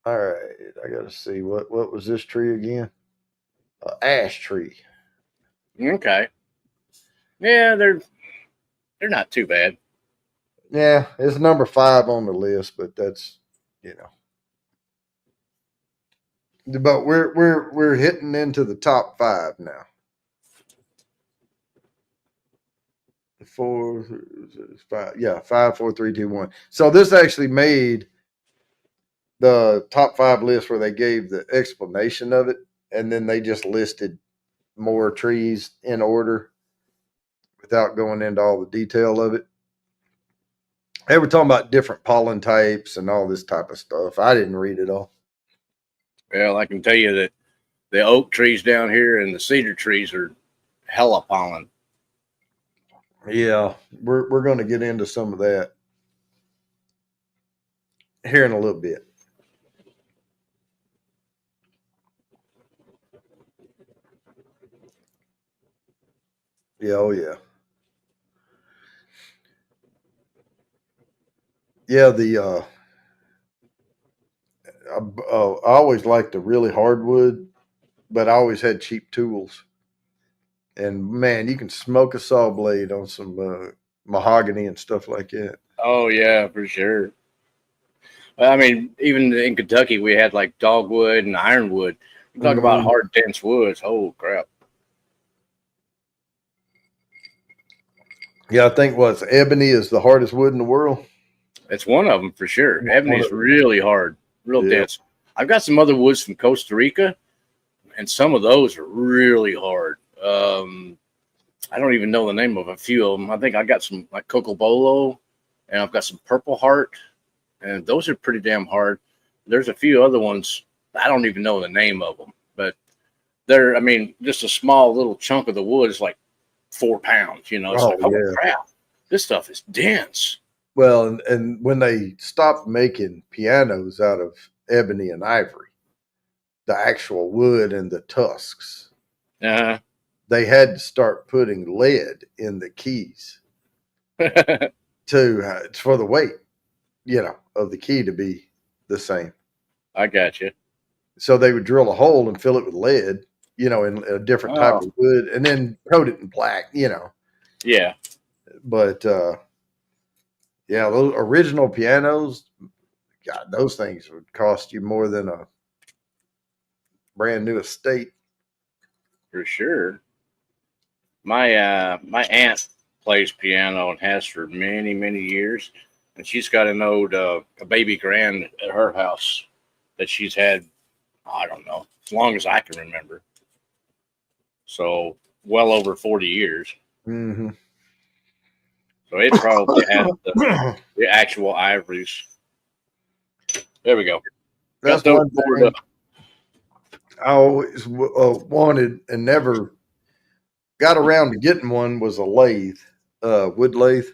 All right. I got to see what was this tree again? Ash tree. Okay. Yeah, they're not too bad. Yeah, it's number 5 on the list, but that's But we're hitting into the top 5 now. 4, 5, yeah, 5, 4, 3, 2, 1. So this actually made the top 5 list where they gave the explanation of it, and then they just listed more trees in order without going into all the detail of it. They were talking about different pollen types and all this type of stuff. I didn't read it all. Well, I can tell you that the oak trees down here and the cedar trees are hella pollen. Yeah, we're going to get into some of that here in a little bit. Yeah, oh yeah. Yeah, I always liked the really hardwood, but I always had cheap tools. And man, you can smoke a saw blade on some mahogany and stuff like that. Oh yeah, for sure. I mean, even in Kentucky, we had like dogwood and ironwood. You talk about hard, dense woods. Oh crap! Yeah, I think ebony is the hardest wood in the world. It's one of them for sure. Ebony's really hard, real dense. I've got some other woods from Costa Rica, and some of those are really hard. I don't even know the name of a few of them. I think I got some like Cocobolo, and I've got some Purple Heart, and those are pretty damn hard. There's a few other ones I don't even know the name of them, but they're, I mean, just a small little chunk of the wood is like 4 pounds. You know, it's like, holy crap, this stuff is dense. Well, and when they stopped making pianos out of ebony and ivory, the actual wood and the tusks, they had to start putting lead in the keys for the weight, of the key to be the same. I got you. So they would drill a hole and fill it with lead, in a different type of wood, and then coat it in black, Yeah. But yeah, those original pianos, God, those things would cost you more than a brand new estate. For sure. My aunt plays piano and has for many years, and she's got an old a baby grand at her house that she's had, I don't know, as long as I can remember. So well over 40 years. Mm-hmm. So it probably has the actual ivories. There we go. That's Got one those thing I always wanted and never got around to getting one was a lathe, wood lathe.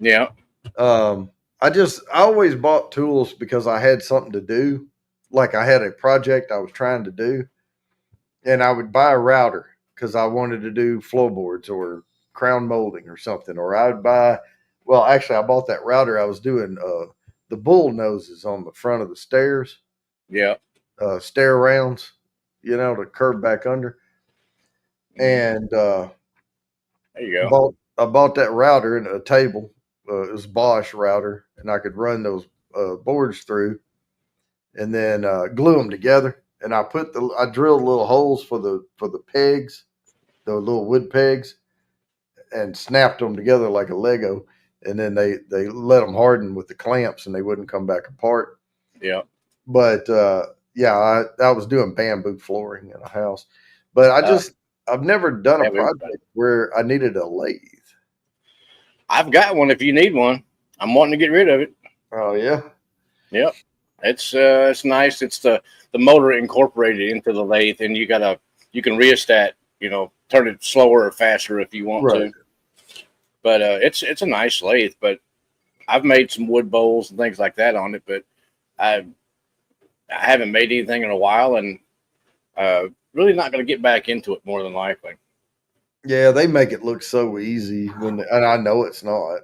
Yeah. I always bought tools because I had something to do. Like I had a project I was trying to do, and I would buy a router because I wanted to do floorboards or crown molding or something. Or I would well, actually, I bought that router. I was doing the bull noses on the front of the stairs. Yeah. Stair rounds, to curve back under. And there you go. I bought that router and a table. It was Bosch router, and I could run those boards through, and then glue them together. And I drilled little holes for the pegs, the little wood pegs, and snapped them together like a Lego. And then they let them harden with the clamps, and they wouldn't come back apart. Yeah. But I was doing bamboo flooring in a house, but I've never done a project where I needed a lathe. I've got one if you need one. I'm wanting to get rid of it. Oh yeah. Yep. It's nice. It's the motor incorporated into the lathe, and you can rheostat, turn it slower or faster if you want to. But it's a nice lathe. But I've made some wood bowls and things like that on it, but I haven't made anything in a while, and really not going to get back into it more than likely. Yeah, they make it look so easy and I know it's not.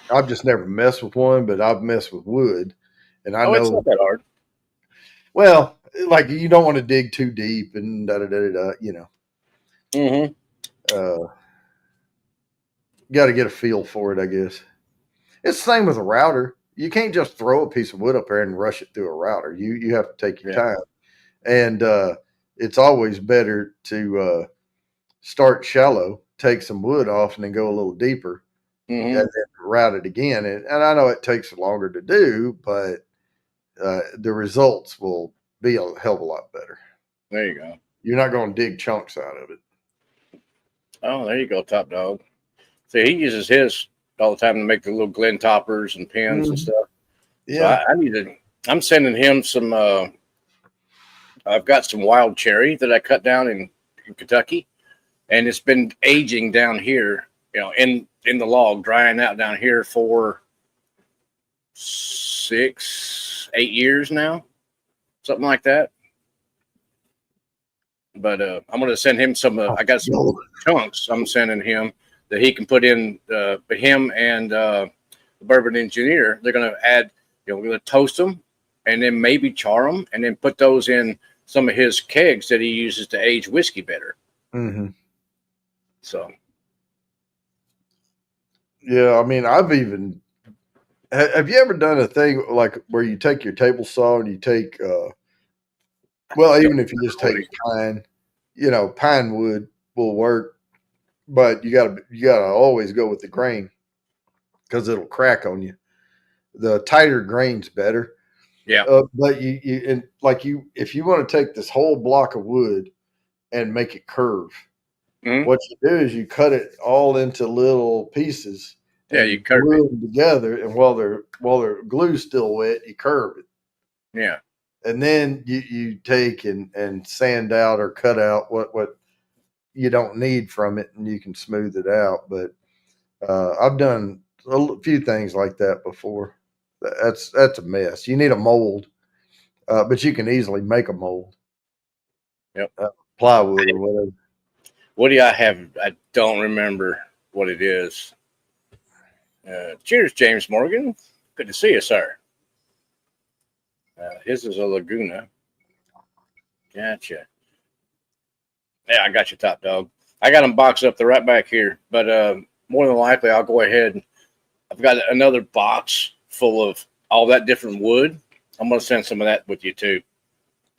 I've just never messed with one, but I've messed with wood, and I know it's not that hard. Well, like you don't want to dig too deep and Mm-hmm. Got to get a feel for it, I guess. It's the same with a router. You can't just throw a piece of wood up there and rush it through a router. You have to take your time, and it's always better to start shallow, take some wood off, and then go a little deeper, and then route it again. And I know it takes longer to do, but the results will be a hell of a lot better. There you go. You're not going to dig chunks out of it. Oh, there you go, Top Dog. See, he uses his all the time to make the little Glen toppers and pins and stuff. Yeah, so I'm sending him some. I've got some wild cherry that I cut down in Kentucky, and it's been aging down here, in the log, drying out down here for 6-8 years now, something like that. But I'm going to send him some. I got some chunks I'm sending him that he can put in. Him and the Bourbon Engineer, they're going to add. We're going to toast them, and then maybe char them, and then put those in some of his kegs that he uses to age whiskey better. Mm-hmm. So, yeah, I mean, have you ever done a thing like where you take your table saw and you take, even if you just take pine, pine wood will work, but you gotta always go with the grain because it'll crack on you. The tighter grain's better. Yeah. But if you want to take this whole block of wood and make it curve, what you do is you cut it all into little pieces. Yeah, you glue them together, and while their glue's still wet, you curve it. Yeah, and then you take and sand out or cut out what you don't need from it, and you can smooth it out. But I've done a few things like that before. That's a mess. You need a mold, but you can easily make a mold. Yep, plywood or whatever. What do I have? I don't remember what it is. Cheers, James Morgan. Good to see you, sir. His is a Laguna. Gotcha. Yeah, I got you, Top Dog. I got them boxed up. They're right back here. But more than likely, I'll go ahead. I've got another box full of all that different wood. I'm going to send some of that with you, too.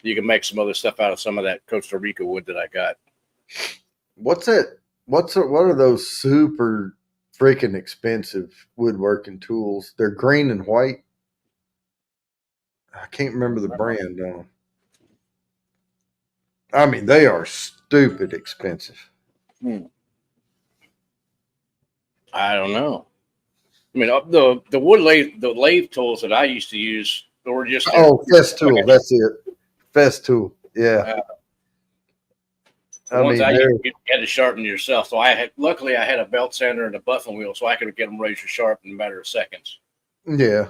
You can make some other stuff out of some of that Costa Rica wood that I got. What's it? what are those super freaking expensive woodworking tools? They're green and white. I can't remember the brand. I mean, they are stupid expensive. I don't know. I mean, the wood lathe tools that I used to use were just Festool. That's it. Festool. Yeah. The ones I used, you had to sharpen yourself. So luckily I had a belt sander and a buffing wheel, so I could get them razor sharp in a matter of seconds. Yeah,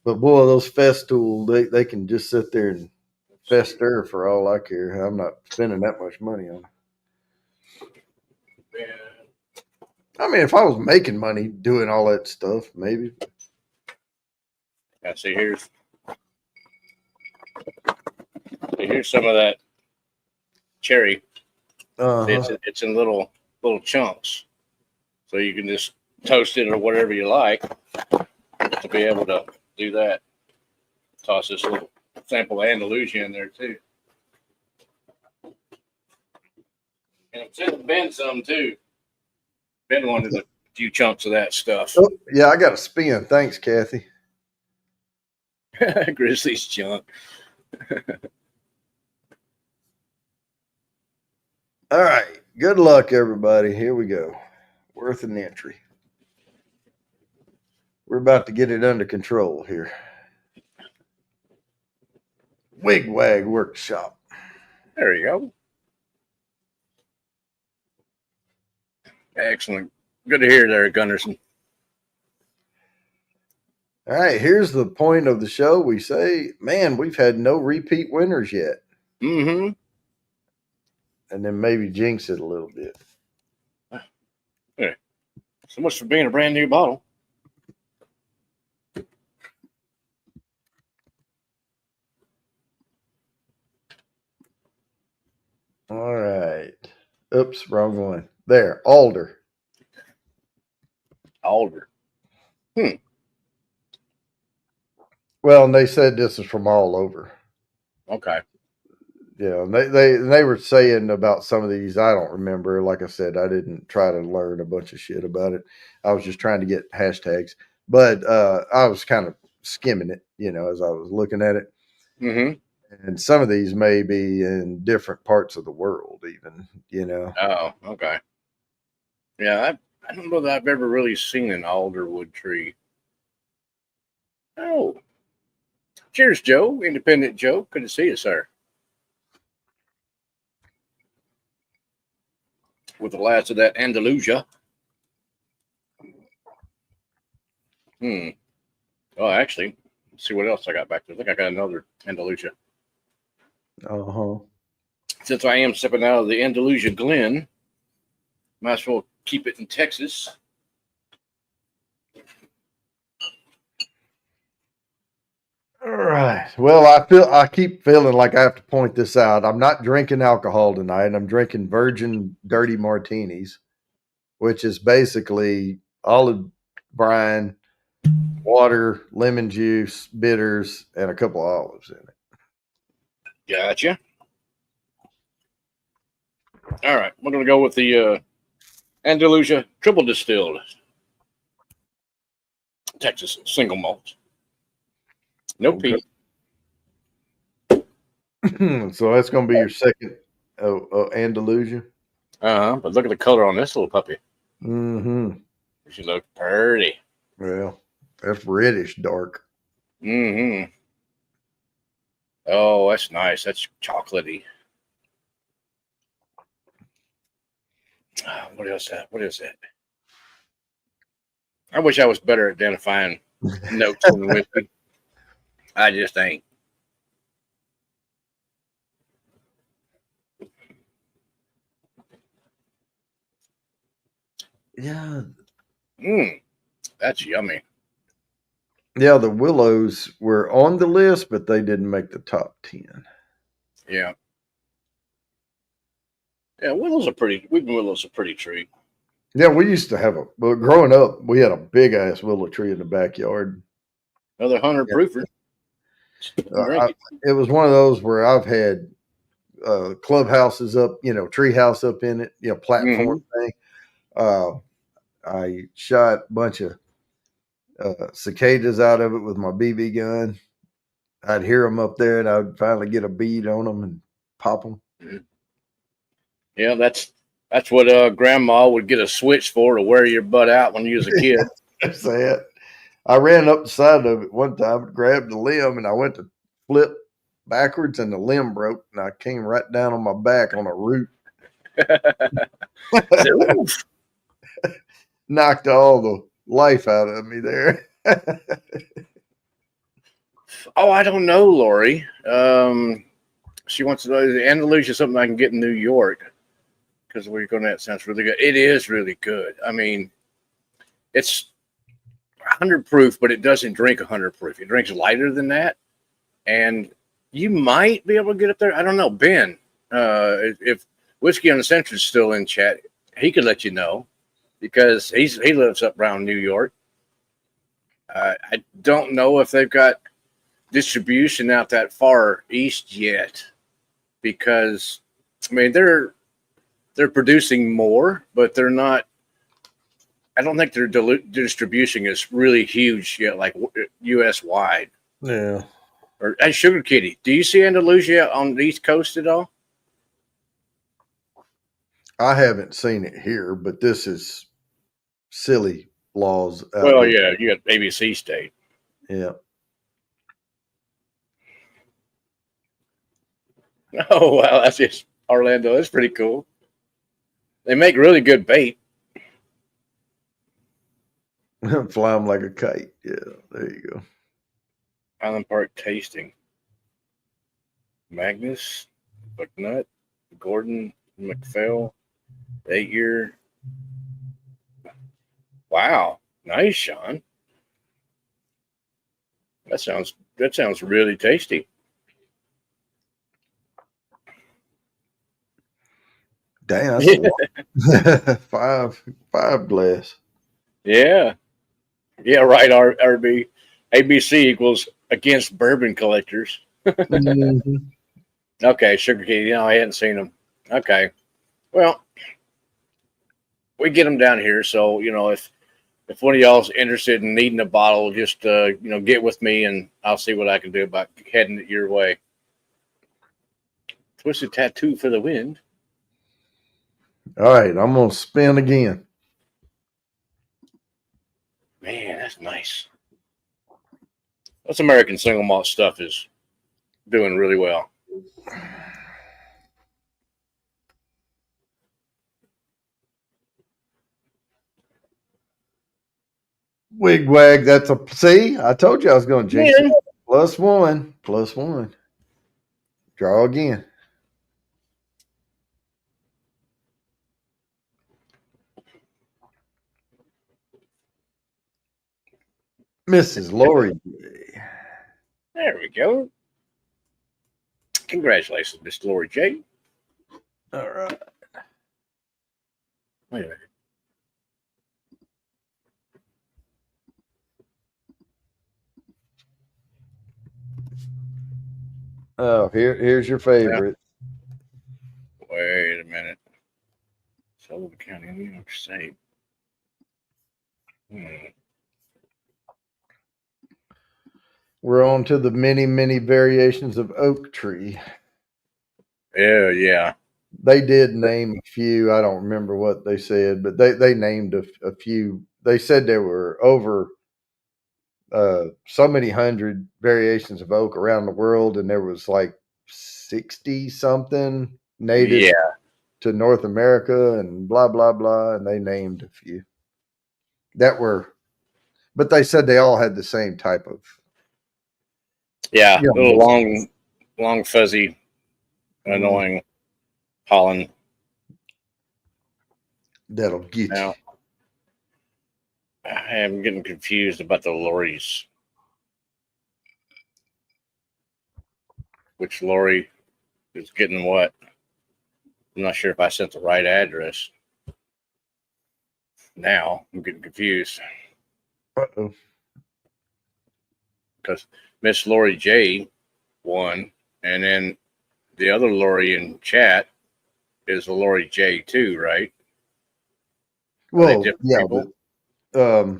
but boy, those Festool, they can just sit there and fester for all I care. I'm not spending that much money on it. I mean, if I was making money doing all that stuff, maybe. Yeah, see, here's some of that cherry. It's in little chunks, so you can just toast it or whatever you like to be able to do that. Toss this little sample of Andalusia in there too, and I'm sending Ben some too. Ben wanted a few chunks of that stuff. Oh, yeah, I got a spin. Thanks, Kathy. Grizzly's junk. All right. Good luck, everybody. Here we go. Worth an entry. We're about to get it under control here. Wigwag Workshop. There you go. Excellent. Good to hear there, Gunderson. All right. Here's the point of the show. We say, man, we've had no repeat winners yet. Mm-hmm. And then maybe jinx it a little bit. Yeah. So much for being a brand new bottle. All right. Oops, wrong one. There, Alder. Well, and they said this is from all over. Okay. Yeah, and they were saying about some of these. I don't remember. Like I said, I didn't try to learn a bunch of shit about it. I was just trying to get hashtags, but I was kind of skimming it, as I was looking at it. Mm-hmm. And some of these may be in different parts of the world, even. Oh, okay. Yeah, I don't know that I've ever really seen an alderwood tree. Oh. Cheers, Joe. Independent Joe. Good to see you, sir. With the last of that Andalusia. Oh, actually, let's see what else I got back there. I think I got another Andalusia. Uh-huh. Since I am sipping out of the Andalusia Glen, might as well keep it in Texas. All right. Well, I keep feeling like I have to point this out. I'm not drinking alcohol tonight. I'm drinking virgin dirty martinis, which is basically olive brine, water, lemon juice, bitters, and a couple of olives in it. Gotcha. All right, we're going to go with the Andalusia triple distilled Texas single malt. No peat. So that's going to be your second Andalusia. But look at the color on this little puppy. Mm-hmm. She looks pretty. Well, that's reddish dark. Mm-hmm. Oh, that's nice. That's chocolatey. What else? What is that? I wish I was better at identifying notes in whiskey. I just ain't. Yeah. That's yummy. Yeah, the Willows were on the list, but they didn't make the top 10. Yeah. Yeah, Willow's a pretty tree. Yeah, we used to have growing up, we had a big ass willow tree in the backyard. Another 100 proofer. It was one of those where I've had clubhouses up, tree house up in it, platform thing. I shot a bunch of cicadas out of it with my BB gun. I'd hear them up there, and I'd finally get a bead on them and pop them. Yeah, that's what grandma would get a switch for, to wear your butt out when you was a kid. That's that. I ran up the side of it one time, grabbed the limb, and I went to flip backwards, and the limb broke, and I came right down on my back on a root. Knocked all the life out of me there. Oh, I don't know, Lori. She wants to know, is Andalusia something I can get in New York? Because we're going, that sounds really good. It is really good. I mean, it's 100 proof, but it doesn't drink 100 proof. It drinks lighter than that. And you might be able to get up there. I don't know. Ben, if Whiskey on the Century is still in chat, he could let you know, because he lives up around New York. I don't know if they've got distribution out that far east yet, because I mean they're producing more, but they're not. I don't think their distribution is really huge yet, like U.S. wide. Yeah. Or hey, Sugar Kitty, do you see Andalusia on the East Coast at all? I haven't seen it here, but this is silly laws. Well, yeah, you got ABC State. Yeah. Oh wow, that's just Orlando. That's pretty cool. They make really good bait. Fly them like a kite. Yeah, there you go. Island Park tasting. Magnus, Bucknut, Gordon, McPhail, 8-year. Wow, nice, Sean. That sounds really tasty. Damn, that's five glass. Yeah, right. RB, ABC equals against bourbon collectors. Mm-hmm. Okay, Sugar Kitty. I hadn't seen them. Okay, well, we get them down here. So if one of y'all's interested in needing a bottle, just get with me, and I'll see what I can do about heading it your way. Twisted Tattoo for the win. All right, I'm gonna spin again. Man, that's nice. This American single malt stuff is doing really well. Wig wag. That's a see. I told you I was going to jinx it. +1. +1. Draw again. Mrs. Lori. There we go. Congratulations, Miss Lori J. All right. Wait a minute. Oh, here's your favorite. Wait a minute. Sullivan County, New York State. We're on to the many, many variations of oak tree. Yeah. They did name a few. I don't remember what they said, but they named a few. They said there were over so many hundred variations of oak around the world, and there was like 60 something native to North America, and blah blah blah. And they named a few that were, but they said they all had the same type of. Yeah, little long, fuzzy, annoying pollen. That'll get now, you. I am getting confused about the Lori's. Which Lori is getting what? I'm not sure if I sent the right address. Now I'm getting confused. Uh-oh. Because Miss Lori J won, and then the other Lori in chat is a Lori J too, right? Well, different yeah, people? but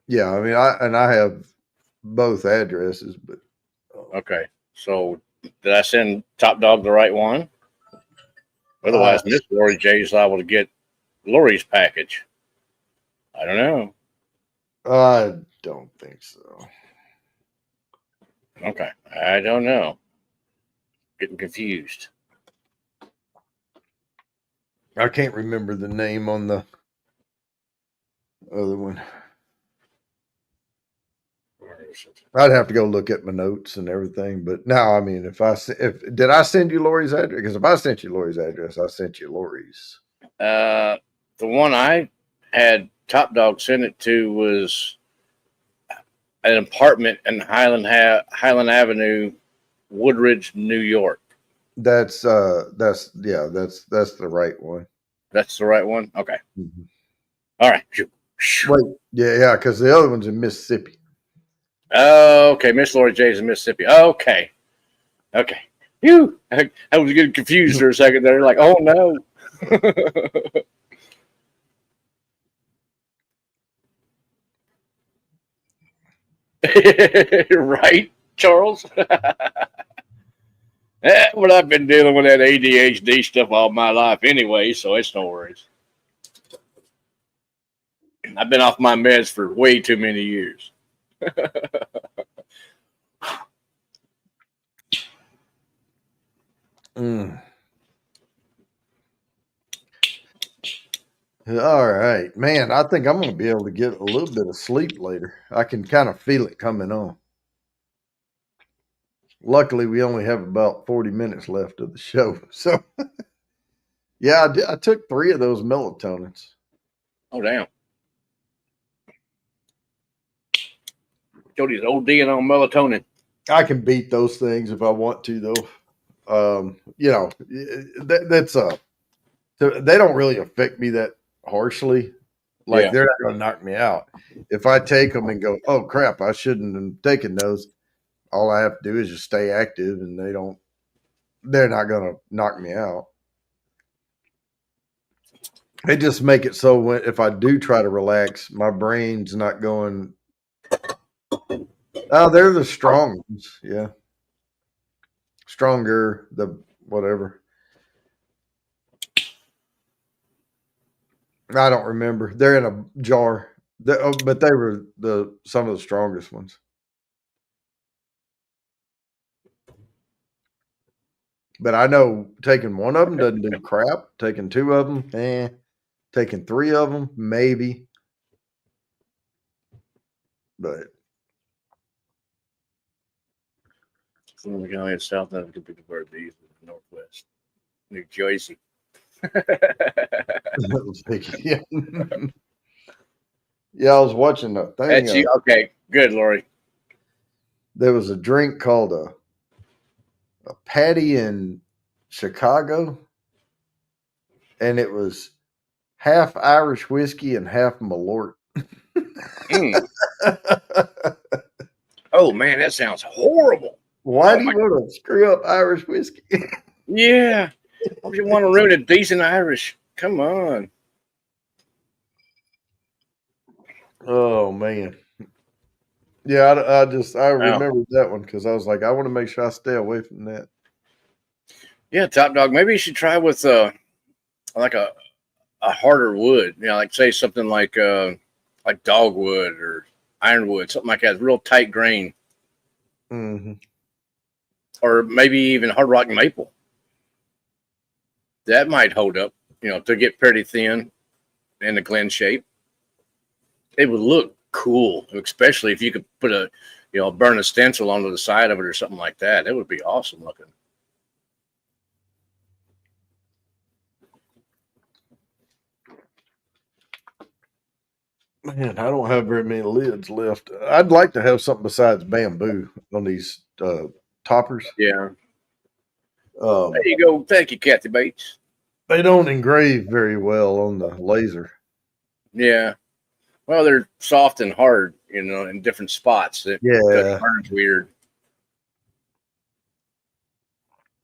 yeah, I mean, I have both addresses, but Okay. So did I send Top Dog the right one? I Otherwise, Miss Lori J is liable to get Lori's package. I don't know. I don't think so. Okay. I don't know. Getting confused. I can't remember the name on the other one. I'd have to go look at my notes and everything. But now, I mean, if did I send you Lori's address? Because if I sent you Lori's address, I sent you Lori's. The one I had Top Dog send it to was an apartment in Highland Avenue, Woodridge, New York. That's yeah, that's the right one. That's the right one. Okay. Mm-hmm. All right. Wait, yeah, because the other one's in Mississippi. Oh, okay. Miss Lori J's in Mississippi. Okay. Okay. Phew. I was getting confused for a second there. Like, oh no. Right, Charles? Well, I've been dealing with that ADHD stuff all my life anyway, so it's no worries. I've been off my meds for way too many years. Mm. All right, man. I think I'm going to be able to get a little bit of sleep later. I can kind of feel it coming on. Luckily, we only have about 40 minutes left of the show. So, yeah, I took 3 of those melatonins. Oh, damn. Jody's ODing on melatonin. I can beat those things if I want to, though. You know, that's they don't really affect me that harshly. Like Yeah. they're not going to knock me out. If I take them and go, oh crap, I shouldn't have taken those. All I have to do is just stay active, and they're not going to knock me out. They just make it so if I do try to relax, my brain's not going. Oh, they're the strong ones, yeah, stronger, the whatever. I don't remember. They're in a jar, but they were some of the strongest ones. But I know taking one of them doesn't do crap. Taking 2 of them, Taking 3 of them, maybe. But From the county of South Africa, these in the Northwest, New Jersey. yeah. Yeah, I was watching a thing. That's you. Okay, good, Lori. There was a drink called a patty in Chicago, and it was half Irish whiskey and half Malort. Mm. Oh man, that sounds horrible. Why do you want to screw up Irish whiskey? Yeah, why do you want to ruin a decent Irish? Come on. Oh man. Yeah, I remembered that one because I was like, I want to make sure I stay away from that. Yeah, Top Dog. Maybe you should try with like a harder wood. You know, like say something like dogwood or ironwood, something like that. Real tight grain. Mm-hmm. Or maybe even hard rock maple. That might hold up, you know, to get pretty thin in the Glen shape. It would look cool, especially if you could put burn a stencil onto the side of it or something like that. It would be awesome looking. Man, I don't have very many lids left. I'd like to have something besides bamboo on these toppers. Yeah. There you go. Thank you, Kathy Bates. They don't engrave very well on the laser. Yeah. Well, they're soft and hard, you know, in different spots. It burns weird.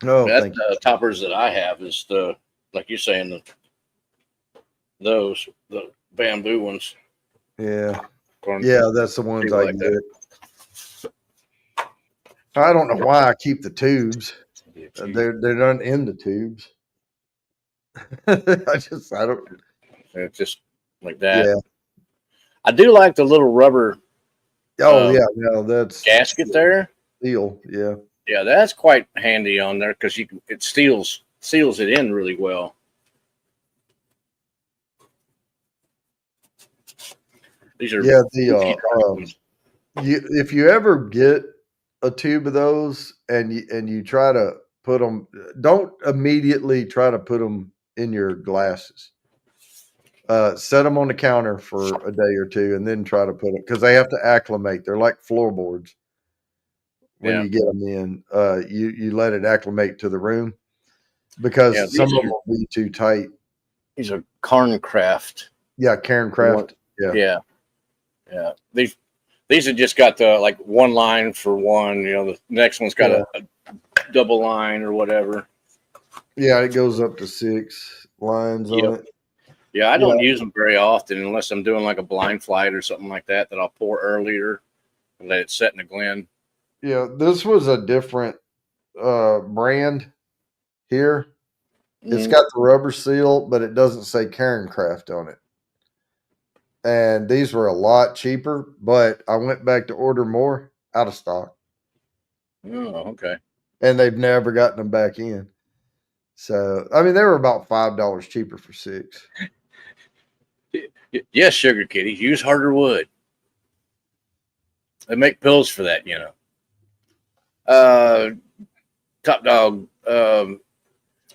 Oh, that's the toppers that I have is like you're saying, those, the bamboo ones. Yeah. Corn- Yeah, that's the ones I like get. that. I don't know why I keep the tubes. Yeah, They're not in the tubes. I don't. it's just like that. Yeah. I do like the little rubber Oh yeah. No, that's gasket there. steel. Yeah. Yeah, that's quite handy on there because it seals it in really well. These are if you ever get a tube of those and you try to put them, don't immediately try to put them in your glasses. Set them on the counter for a day or two and then try to put it because they have to acclimate. They're like floorboards when you get them in. You let it acclimate to the room because some of them will be too tight. These are Cairncraft. Yeah, Cairncraft. Yeah. These have just got the like one line for one. The next one's got a double line or whatever. Yeah, it goes up to 6 lines on it. Yeah, I don't use them very often unless I'm doing like a blind flight or something like that I'll pour earlier and let it set in the Glen. Yeah, this was a different brand here. It's got the rubber seal, but it doesn't say Cairncraft on it. And these were a lot cheaper, but I went back to order more, out of stock. Oh, okay. And they've never gotten them back in. So, I mean, they were about $5 cheaper for 6. Yes, Sugar Kitty, use harder wood. They make pills for that, Top Dog.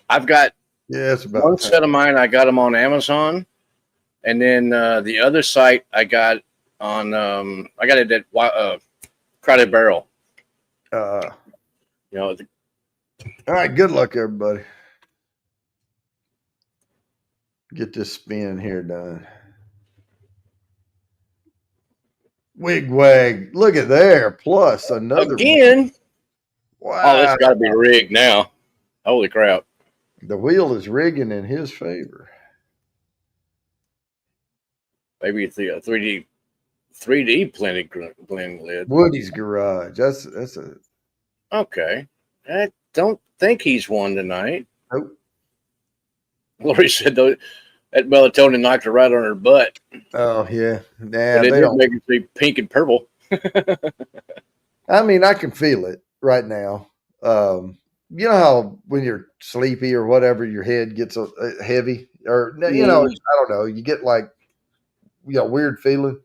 I've got it's about one set of mine. I got them on Amazon, and then the other site I got on. I got it at Crowded Barrel. All right. Good luck, everybody. Get this spin here done. Wig wag. Look at there. Plus another again. Wow. Oh, it's got to be rigged now. Holy crap. The wheel is rigging in his favor. Maybe it's the 3D plenty Glen lid. Woody's Garage. That's a okay. I don't think he's won tonight. Nope. Lori said though that melatonin knocked her right on her butt. Oh yeah. Nah, but it did make her see pink and purple. I mean, I can feel it right now. You know how when you're sleepy or whatever, your head gets heavy, or I don't know, you get like weird feeling.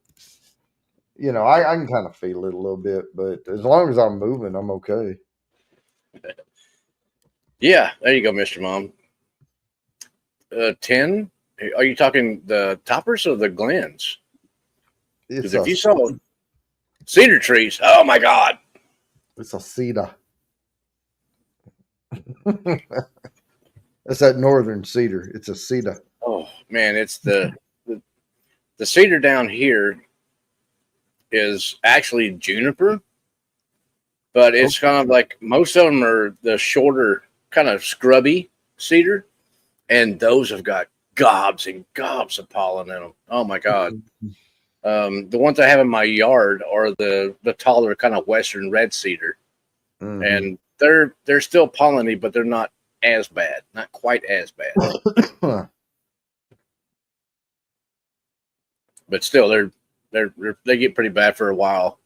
I can kind of feel it a little bit, but as long as I'm moving, I'm okay. Yeah, there you go, Mr. Mom. 10. Are you talking the toppers or the Glens? Because if you saw cedar trees, oh my God, it's a cedar. That's that northern cedar. It's a cedar. Oh man, it's the cedar down here is actually juniper, but it's kind of like most of them are the shorter, kind of scrubby cedar, and those have got gobs and gobs of pollen in them. Oh my God. The ones I have in my yard are the taller kind of western red cedar, and they're still polleny, but they're not as bad, not quite as bad. But still, they get pretty bad for a while.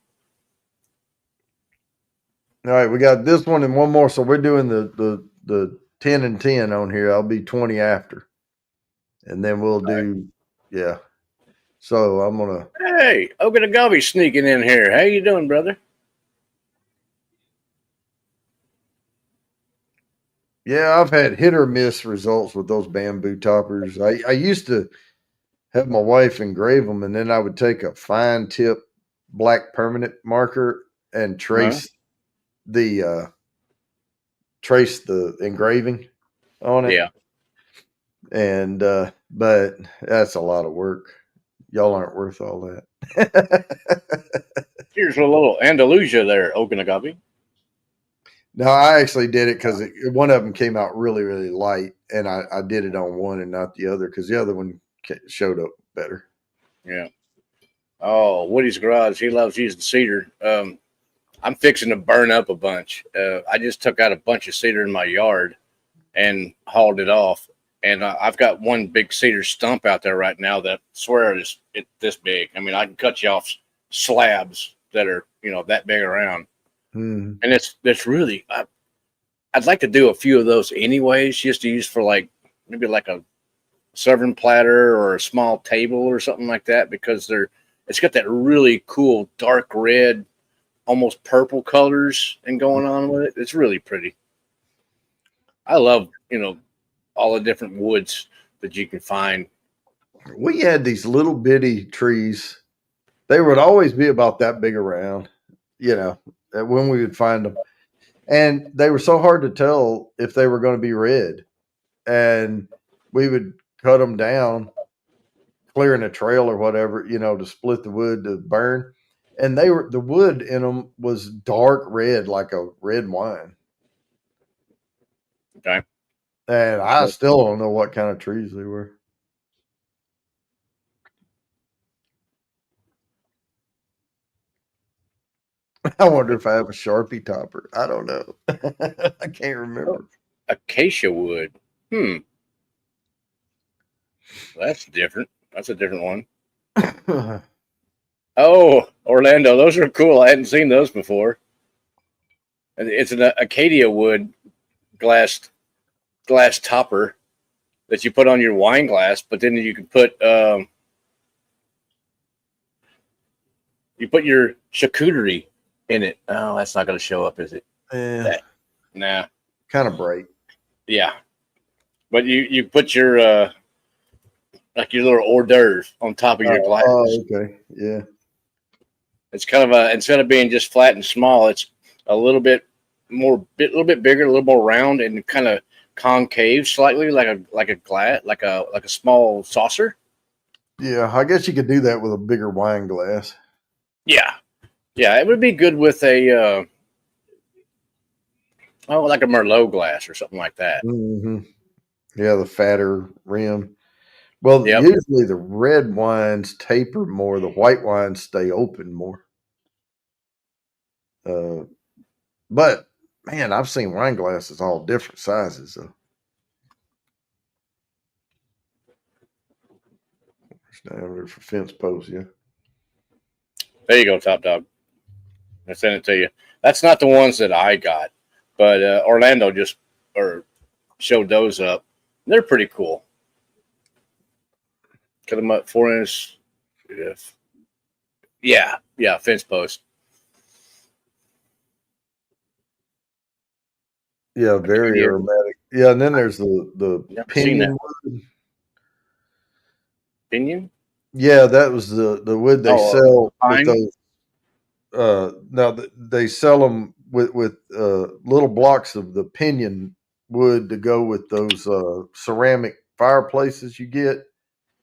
All right, we got this one and one more, so we're doing the 10 and 10 on here. I'll be 20 after, and then we'll do So I'm gonna. Hey, Okanagan sneaking in here. How you doing, brother? Yeah, I've had hit or miss results with those bamboo toppers. I used to have my wife engrave them, and then I would take a fine tip black permanent marker and trace the engraving on it. Yeah. And but that's a lot of work. Y'all aren't worth all that. Here's a little Andalusia there, Okanagan. No, I actually did it because one of them came out really, really light, and I did it on one and not the other because the other one showed up better. Yeah. Oh, Woody's garage. He loves using cedar. I'm fixing to burn up a bunch. I just took out a bunch of cedar in my yard and hauled it off. And I've got one big cedar stump out there right now that I swear it's this big. I mean, I can cut you off slabs that are, that big around. Mm. And it's really, I'd like to do a few of those anyways, just to use for maybe like a serving platter or a small table or something like that, because it's got that really cool dark red, almost purple colors and going on with it. It's really pretty. I love, all the different woods that you can find. We had these little bitty trees. They would always be about that big around, when we would find them. And they were so hard to tell if they were going to be red. And we would cut them down, clearing a trail or whatever, to split the wood to burn. And the wood in them was dark red, like a red wine. Okay. And I still don't know what kind of trees they were. I wonder if I have a Sharpie topper. I don't know. I can't remember. Acacia wood. That's different. That's a different one. Oh, Orlando. Those are cool. I hadn't seen those before. It's an Acacia wood glass topper that you put on your wine glass, but then you can put your charcuterie in it. Oh, that's not going to show up, is it? Yeah. Nah. Kind of bright. Yeah. But you put your like your little hors d'oeuvre on top of your glass. Oh, okay. Yeah. It's kind of instead of being just flat and small, it's a little bit bigger, a little more round, and kind of concave slightly, like a glass, like a small saucer. Yeah, I guess you could do that with a bigger wine glass. Yeah, it would be good with a like a Merlot glass or something like that. Mm-hmm. Yeah, the fatter rim. Well, usually the red wines taper more. The white wines stay open more. But man, I've seen wine glasses all different sizes. So. Diameter for fence posts, yeah. There you go, Top Dog. I sent it to you. That's not the ones that I got, but Orlando just showed those up. They're pretty cool. Cut them up 4 inches. Yeah, fence post. Yeah, very aromatic. Yeah, and then there's the pinion wood. Pinion? Yeah, that was the wood they sell with those. Now they sell them with little blocks of the pinion wood to go with those ceramic fireplaces you get.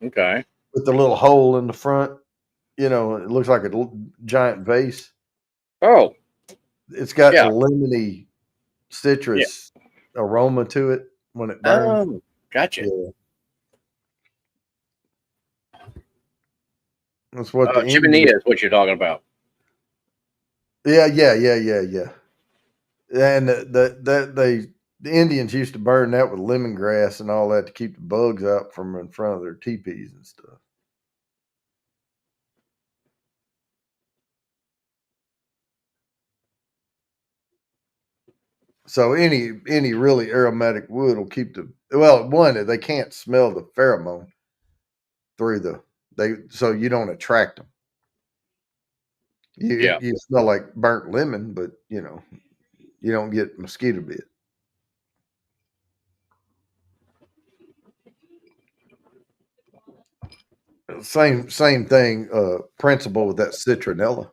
Okay. With the little hole in the front, it looks like a giant vase. Oh, it's got a lemony citrus aroma to it when it burns. Oh, gotcha. Yeah. That's what the chimenea is what you're talking about. Yeah. And the Indians used to burn that with lemongrass and all that to keep the bugs out from in front of their teepees and stuff. So any really aromatic wood will keep they can't smell the pheromone through so you don't attract them. You smell like burnt lemon, but you don't get mosquito bit. Same thing, principle with that citronella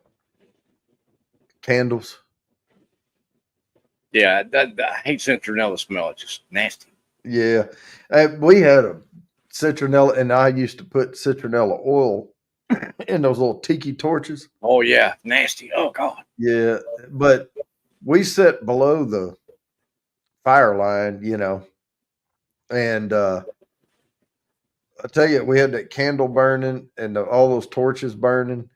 candles. Yeah, I hate citronella smell. It's just nasty. Yeah, we had a citronella, and I used to put citronella oil in those little tiki torches. Oh yeah, nasty. Oh God. Yeah, but we sit below the fire line, and I tell you, we had that candle burning and all those torches burning,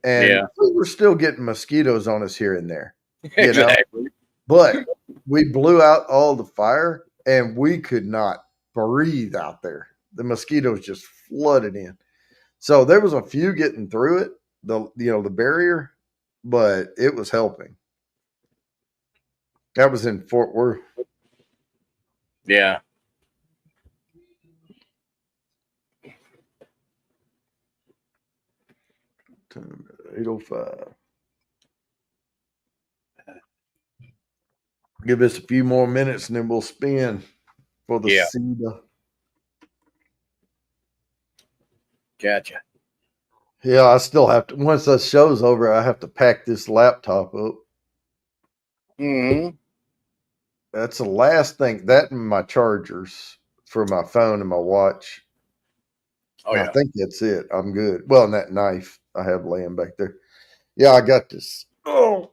and Yeah, we were still getting mosquitoes on us here and there, you know. exactly. But we blew out all the fire, and we could not breathe out there. The mosquitoes just flooded in. So there was a few getting through it, the barrier, but it was helping. That was in Fort Worth. Yeah. 8:05. Give us a few more minutes and then we'll spin for the Yeah. CEDA. Gotcha. Yeah, I still have to. Once that show's over, I have to pack this laptop up. Hmm. That's the last thing. That and my chargers for my phone and my watch. Oh I yeah. think that's it. I'm good. Well, and that knife I have laying back there. Yeah, I got this. Oh,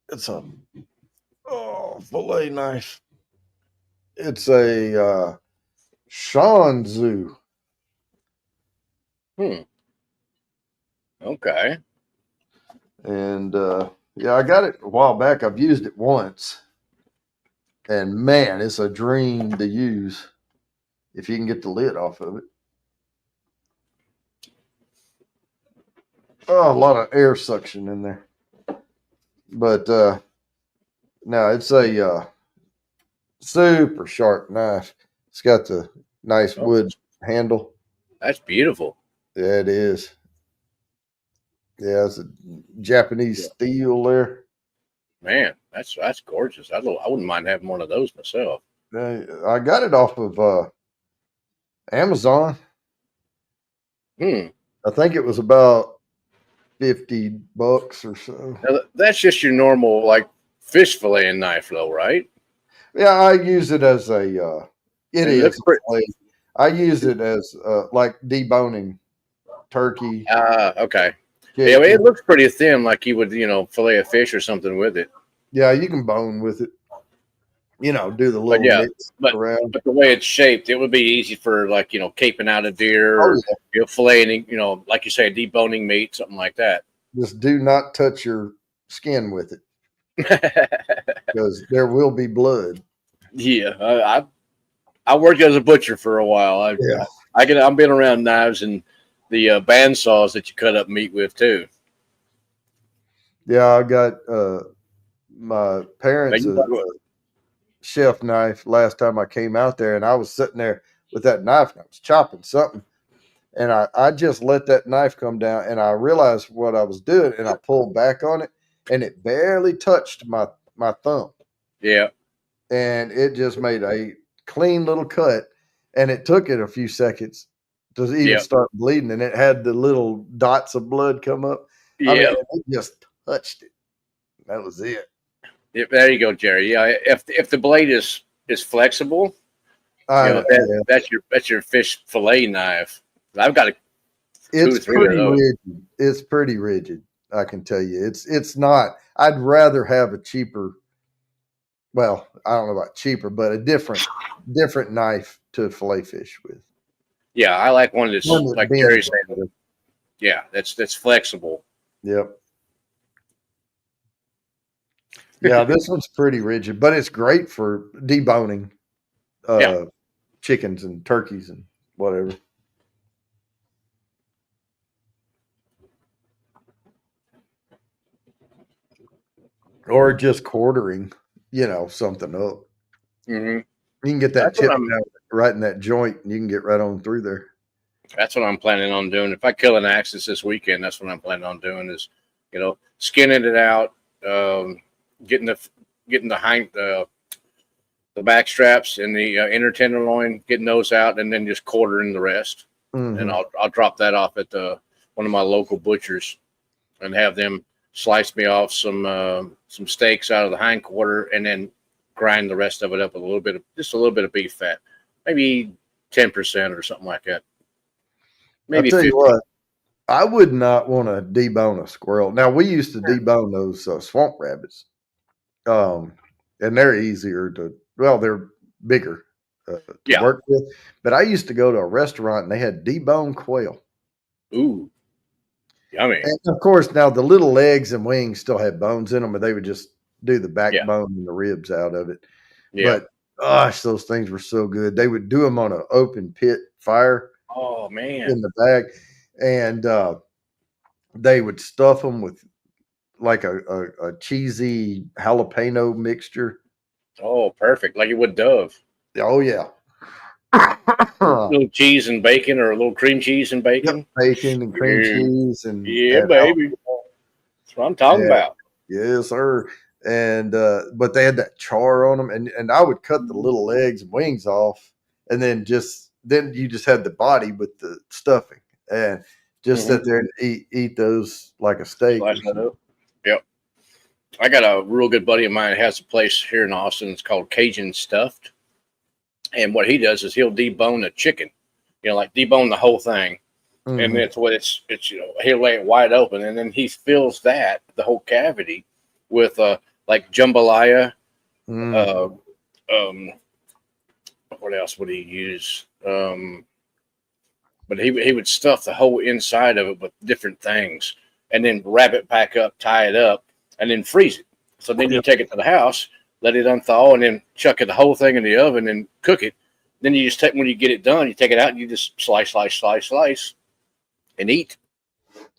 it's a fillet knife. It's a Shanzu. Okay. And yeah, I got it a while back. I've used it once. And man, it's a dream to use if you can get the lid off of it. Oh, a lot of air suction in there. But no, it's a super sharp knife. It's got the nice Oh, wood handle. that's beautiful. Yeah, it is. Yeah, it's a Japanese steel there. Man, that's gorgeous. I wouldn't mind having one of those myself. I got it off of Amazon. Hmm. I think it was about $50 or so. Now, that's just your normal like fish filleting knife, though, right? Yeah, I use it as a. It It looks is. pretty. I use it as like deboning turkey. Okay. Yeah, Chicken. it looks pretty thin, like you would, fillet a fish or something with it. Yeah, you can bone with it. Do the But little yeah, nicks but around. but the way it's shaped, it would be easy for like caping out a deer Oh or filleting, like you say, deboning meat, something like that. yeah, just do not touch your skin with it because there will be blood. Yeah, I worked as a butcher for a while. Yeah, I've been around knives and the band saws that you cut up meat with too. yeah. I got my Now, parents you a talk about- chef knife last time I came out there, and I was sitting there with that knife and I was chopping something. And I just let that knife come down and I realized what I was doing and I pulled back on it and it barely touched my thumb. Yeah, And it just made a clean little cut. And it took it a few seconds to even yeah, start bleeding. And it had the little dots of blood come up. I mean, yeah. it just touched it. That was it. Yep, there you go, Jerry. Yeah, if the blade is flexible, Yeah. that's your fish fillet knife. I've got two or It's three of pretty those. rigid. It's pretty rigid. I can tell you. It's not. I'd rather have a cheaper. Well, I don't know about cheaper, but a different knife to fillet fish with. Yeah, I like one that's One that like bends Jerry said. better. Yeah, that's flexible. Yep. Yeah, this one's pretty rigid, but it's great for deboning Yeah. chickens and turkeys and whatever. Or just quartering, something up. Hmm. You can get that That's what chip I'm. down right in that joint and you can get right on through there. That's what I'm planning on doing. If I kill an axis this weekend, that's what I'm planning on doing. Is skinning it out, getting the hind the back straps and the inner tenderloin, getting those out, and then just quartering the rest. And Mhm. I'll drop that off at one of my local butchers and have them slice me off some steaks out of the hind quarter and then grind the rest of it up with just a little bit of beef fat, maybe 10% or something like that. I'll Maybe tell 50. you what, I would not want to debone a squirrel. Now we used to debone those swamp rabbits, and they're easier to. Well, they're bigger, to Yeah. work with. But I used to go to a restaurant and they had deboned quail. Ooh. Yummy. And of course, now the little legs and wings still had bones in them, but they would just do the backbone and the ribs out of it. Yeah. But gosh, those things were so good. They would do them on an open pit fire Oh man. in the bag, and they would stuff them with like a cheesy jalapeno mixture. Oh, perfect. Like you would Dove. Oh yeah. A little cheese and bacon, or a little cream cheese and bacon. Yep, bacon and cream Yeah. cheese and Yeah, baby. That's what I'm talking about. Yes, sir. And but they had that char on them, and I would cut the little legs and wings off, and then you just had the body with the stuffing, and just sit there and eat those like a steak. Slice that up. Yep. I got a real good buddy of mine that has a place here in Austin. It's called Cajun Stuffed. And what he does is he'll debone a chicken, like debone the whole thing. Mm-hmm. And it's what it's he'll lay it wide open, and then he fills the whole cavity with like jambalaya. What else would he use? But he would stuff the whole inside of it with different things, and then wrap it back up, tie it up, and then freeze it. So then you take it to the house, let it unthaw, and then chuck it the whole thing in the oven and cook it. Then you just when you get it done, you take it out and you just slice, and eat.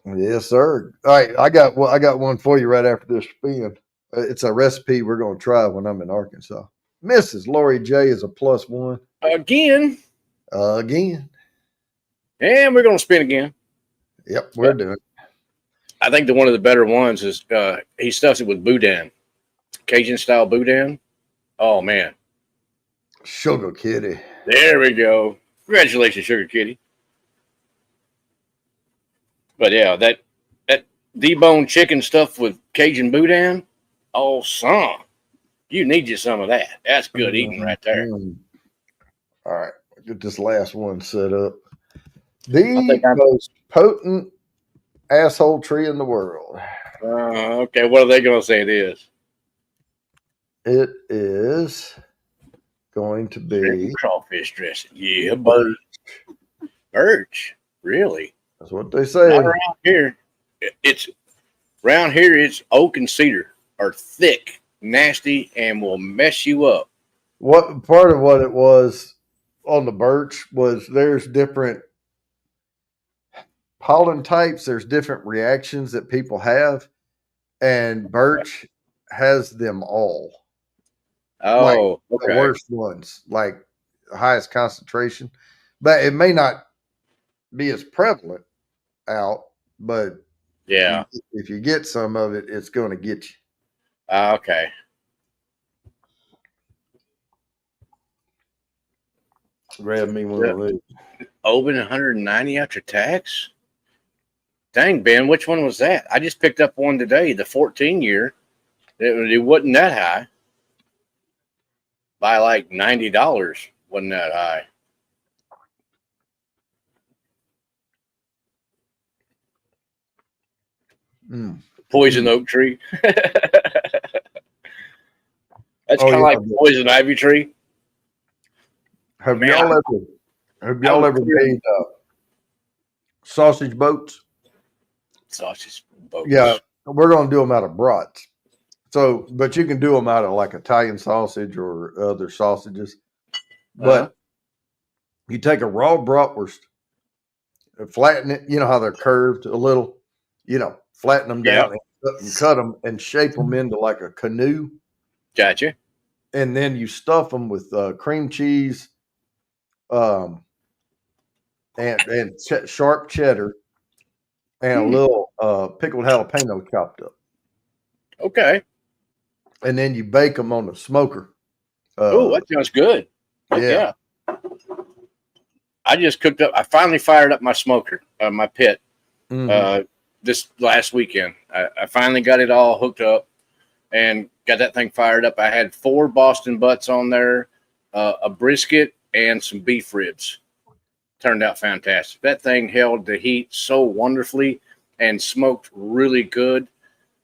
Yes, sir. All right, I got one for you right after this spin. It's a recipe we're going to try when I'm in Arkansas. Mrs. Lori J is a +1 again. And we're going to spin again. Yep, we're doing. I think one of the better ones is he stuffs it with boudin, Cajun style boudin. Oh man, Sugar Kitty. There we go. Congratulations, Sugar Kitty. But yeah, that deboned chicken stuffed with Cajun boudin. Oh, son, you need you some of that. That's good eating right there. All right, get this last one set up. The most potent asshole tree in the world. Okay, what are they going to say it is? It is going to be crawfish dressing. Yeah, buddy. Birch. Really? That's what they say. Not around here. It's oak and cedar are thick, nasty, and will mess you up. What part of what it was on the birch was there's different pollen types, there's different reactions that people have, and birch has them all. Oh, like the worst ones, like the highest concentration. But it may not be as prevalent out, but yeah, if you get some of it, it's going to get you. Okay. Grab me one of these. Oban 190 after tax? Dang, Ben, which one was that? I just picked up one today, the 14-year. It wasn't that high. By like $90, wasn't that high. Poison oak tree. That's kind of like poison ivy tree. Have y'all ever made sausage boats? Sausage boats. Yeah, we're going to do them out of brats. So, but you can do them out of like Italian sausage or other sausages. But you take a raw bratwurst, flatten it. You know how they're curved a little. Flatten them down and cut them and shape them into like a canoe. Gotcha. And then you stuff them with cream cheese, and sharp cheddar, and a little pickled jalapeno chopped up. Okay. And then you bake them on the smoker. Oh, that sounds good. Yeah. I just cooked up. I finally fired up my smoker, my pit, this last weekend. I finally got it all hooked up and got that thing fired up. I had 4 Boston butts on there, a brisket, and some beef ribs. Turned out fantastic. That thing held the heat so wonderfully and smoked really good.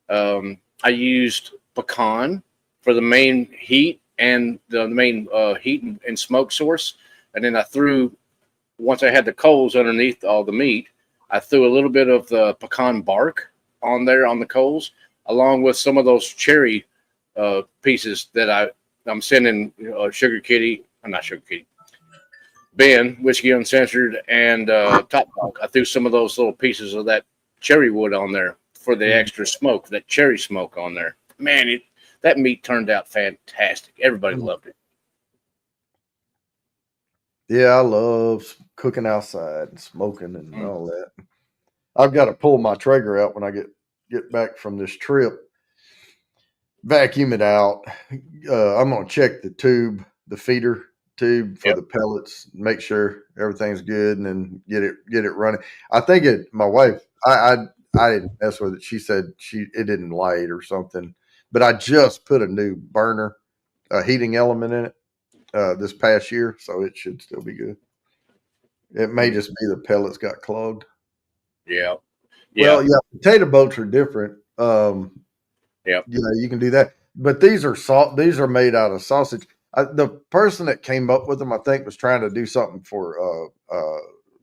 I used pecan for the main heat and the main heat and smoke source. And then I threw, once I had the coals underneath all the meat, I threw a little bit of the pecan bark on there on the coals, along with some of those cherry pieces that I'm sending Sugar Kitty. I'm not Sugar Kitty. Ben, Whiskey Uncensored, and Top Dog. I threw some of those little pieces of that cherry wood on there for the extra smoke, that cherry smoke on there. Man, that meat turned out fantastic. Everybody loved it. Yeah, I love cooking outside and smoking and all that. I've got to pull my Traeger out when I get back from this trip, vacuum it out. I'm going to check the feeder tube for the pellets, make sure everything's good, and then get it running. I think my wife, I didn't mess with it. She said it didn't light or something, but I just put a new burner, heating element in it this past year, so it should still be good. It may just be the pellets got clogged. Yeah. Well, yeah, potato boats are different. You can do that, but these are made out of sausage. The person that came up with them, I think, was trying to do something for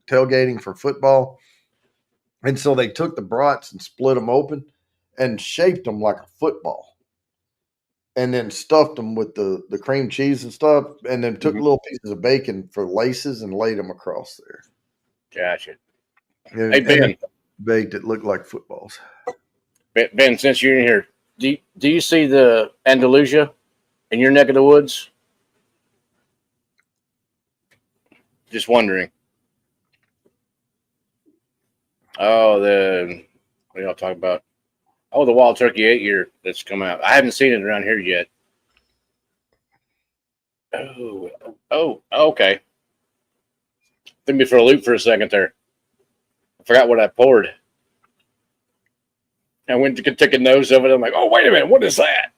tailgating for football, and so they took the brats and split them open and shaped them like a football, and then stuffed them with the cream cheese and stuff, and then took little pieces of bacon for laces and laid them across there. Gotcha. And, hey, Ben. Baked it looked like footballs. Ben, since you're in here, do you see the Andalusia in your neck of the woods? Just wondering. Oh, what are y'all talking about? Oh, the Wild Turkey 8-year that's come out. I haven't seen it around here yet. Oh, okay. Threw me for a loop for a second there. I forgot what I poured. I went to take a nose of it. I'm like, oh, wait a minute, what is that?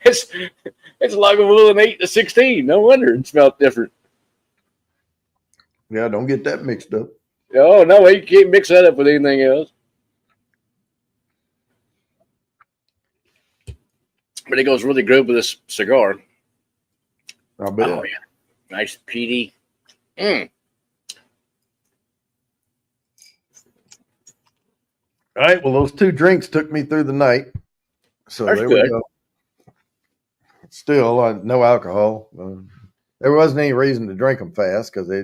It's Lagavulin 8 to 16. No wonder it smelled different. Yeah, don't get that mixed up. Oh, no, you can't mix that up with anything else. But it goes really good with this cigar. I bet. Oh, yeah. Nice peaty. All right. Well, those 2 drinks took me through the night. So that's there good. we go. Still, no alcohol. There wasn't any reason to drink them fast because they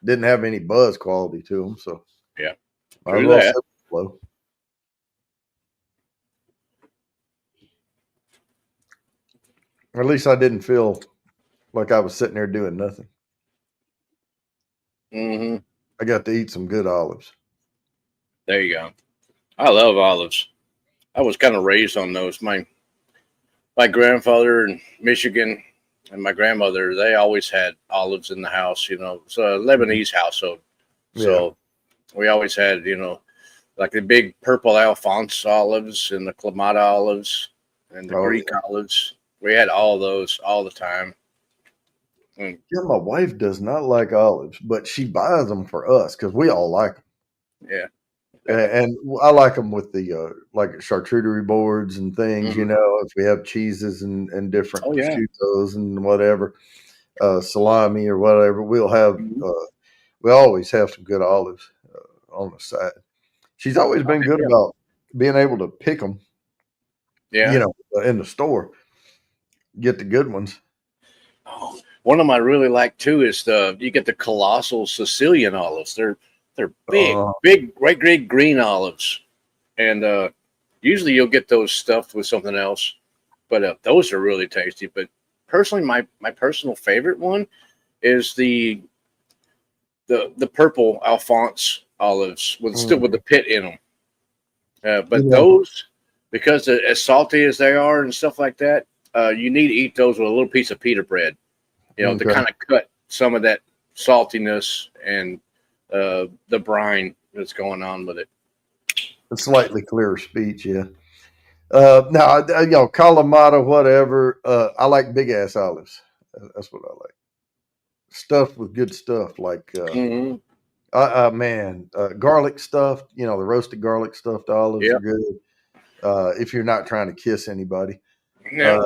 didn't have any buzz quality to them. So yeah, I was slow. Or at least I didn't feel like I was sitting there doing nothing. I got to eat some good olives. There you go. I love olives. I was kind of raised on those. My grandfather in Michigan and my grandmother, they always had olives in the house, It's a Lebanese household. So we always had, like the big purple Alphonse olives and the Clamato olives and the Greek olives. We had all those all the time. Yeah, my wife does not like olives, but she buys them for us because we all like them. Yeah. And I like them with the like charcuterie boards and things, if we have cheeses and different prosciuttos and whatever, salami or whatever, we'll have, we always have some good olives on the side. She's always been good about being able to pick them, in the store, get the good ones. Oh, one of them I really like too is you get the colossal Sicilian olives. They're big, great green olives, and usually you'll get those stuffed with something else, but those are really tasty. But personally, my personal favorite one is the purple Alphonse olives still with the pit in them. But those, because as salty as they are and stuff like that, you need to eat those with a little piece of pita bread, to kind of cut some of that saltiness and the brine that's going on with it. A slightly clearer speech, yeah. Now, Kalamata, whatever. I like big ass olives. That's what I like. Stuffed with good stuff, like garlic stuffed. The roasted garlic stuffed olives are good. If you're not trying to kiss anybody. Yeah.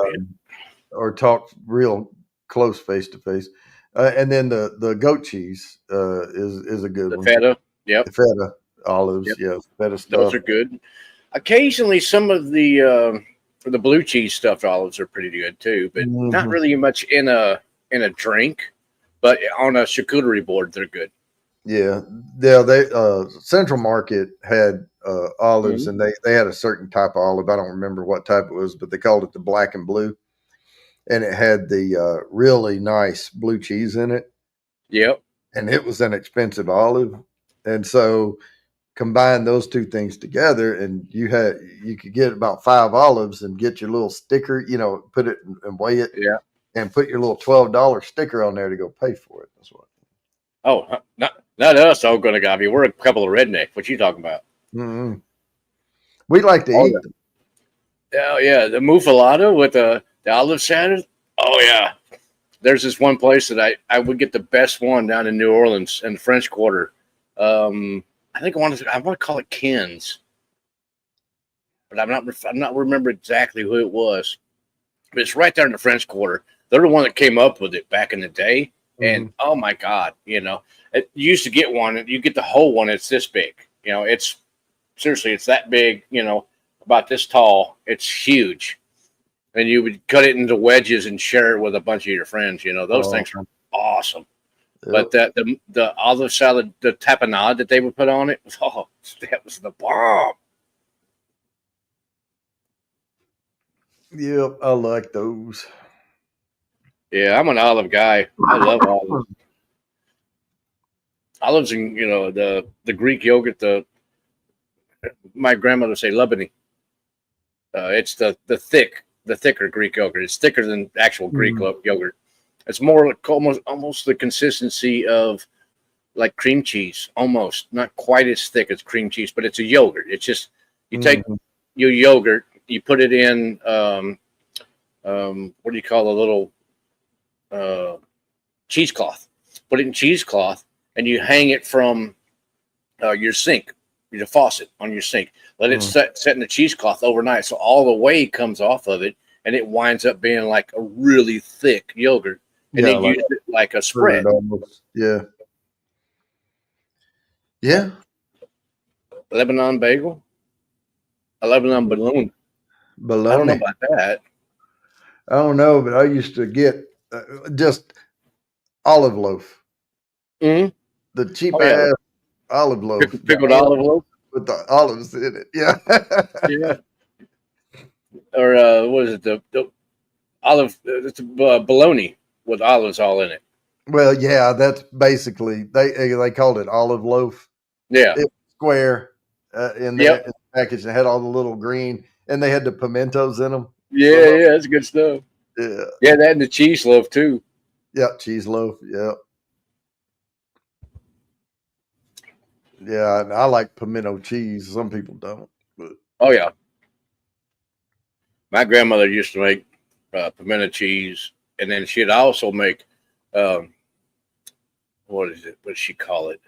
or talk real close face to face. And then the goat cheese is a good The one. feta. Yep. The feta olives, Yep. yes, feta Those stuff. are good. Occasionally, some of the blue cheese stuffed olives are pretty good too, but not really much in a drink. But on a charcuterie board, they're good. Yeah, yeah. They Central Market had olives, Mm-hmm. and they had a certain type of olive. I don't remember what type it was, but they called it the black and blue, and it had the really nice blue cheese in it, Yep. and it was an expensive olive, and so combine those two things together, and you could get about 5 olives and get your little sticker, put it and weigh it, Yeah. and put your little $12 sticker on there to go pay for it. That's what. Oh, not us, Ogunagabi. We're a couple of rednecks. What you talking about? Mm-hmm. We like to eat them. Oh yeah, the muffalata with the olive salad. Oh yeah, there's this one place that I would get the best one down in New Orleans in the French Quarter. I think I want to call it Ken's, but I'm not remember exactly who it was. But it's right there in the French Quarter. They're the one that came up with it back in the day, and oh my God, you used to get one, and you get the whole one. It's this big, it's seriously, it's that big, about this tall. It's huge. And you would cut it into wedges and share it with a bunch of your friends. Those things are awesome. Yep. But the olive salad, the tapenade that they would put on it, that was the bomb. Yep, I like those. Yeah, I'm an olive guy. I love olives. Olives and the Greek yogurt. My grandmother would say Lebanese. It's the thicker Greek yogurt. It's thicker than actual Greek yogurt. It's more like almost the consistency of like cream cheese, almost not quite as thick as cream cheese, but it's a yogurt. It's just you take your yogurt, you put it in what do you call a little cheesecloth? Put it in cheesecloth, and you hang it from your sink, your faucet on your sink. Let it set in the cheesecloth overnight, so all the whey comes off of it, and it winds up being like a really thick yogurt. And they use it like a spread. Yeah. Yeah. Lebanon bagel? A Lebanon balloon. Bologna. I don't know about that. I don't know, but I used to get just olive loaf. Mm-hmm. The cheap ass olive loaf. Pickled olive loaf? With the olives in it. Yeah. Yeah. Or what is it? The olive, it's bologna with olives all in it. Well, yeah, that's basically they called it olive loaf. Yeah, it was square in there in the package. It had all the little green, and they had the pimentos in them. Yeah, that's good stuff. Yeah, that and the cheese loaf too. Yep, cheese loaf. Yep. Yeah, and I like pimento cheese. Some people don't. But. Oh yeah, my grandmother used to make pimento cheese, and then she'd also make what is it? What does she call it?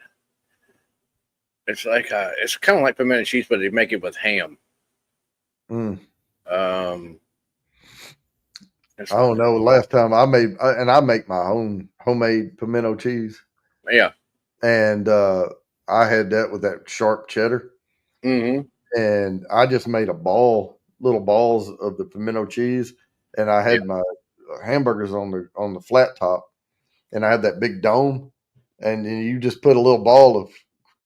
It's like it's kind of like pimento cheese, but they make it with ham. I don't know. Last time I make my own homemade pimento cheese. Yeah, and I had that with that sharp cheddar, and I just made little balls of the pimento cheese, and I had my hamburgers on the flat top, and I had that big dome, and you just put a little ball of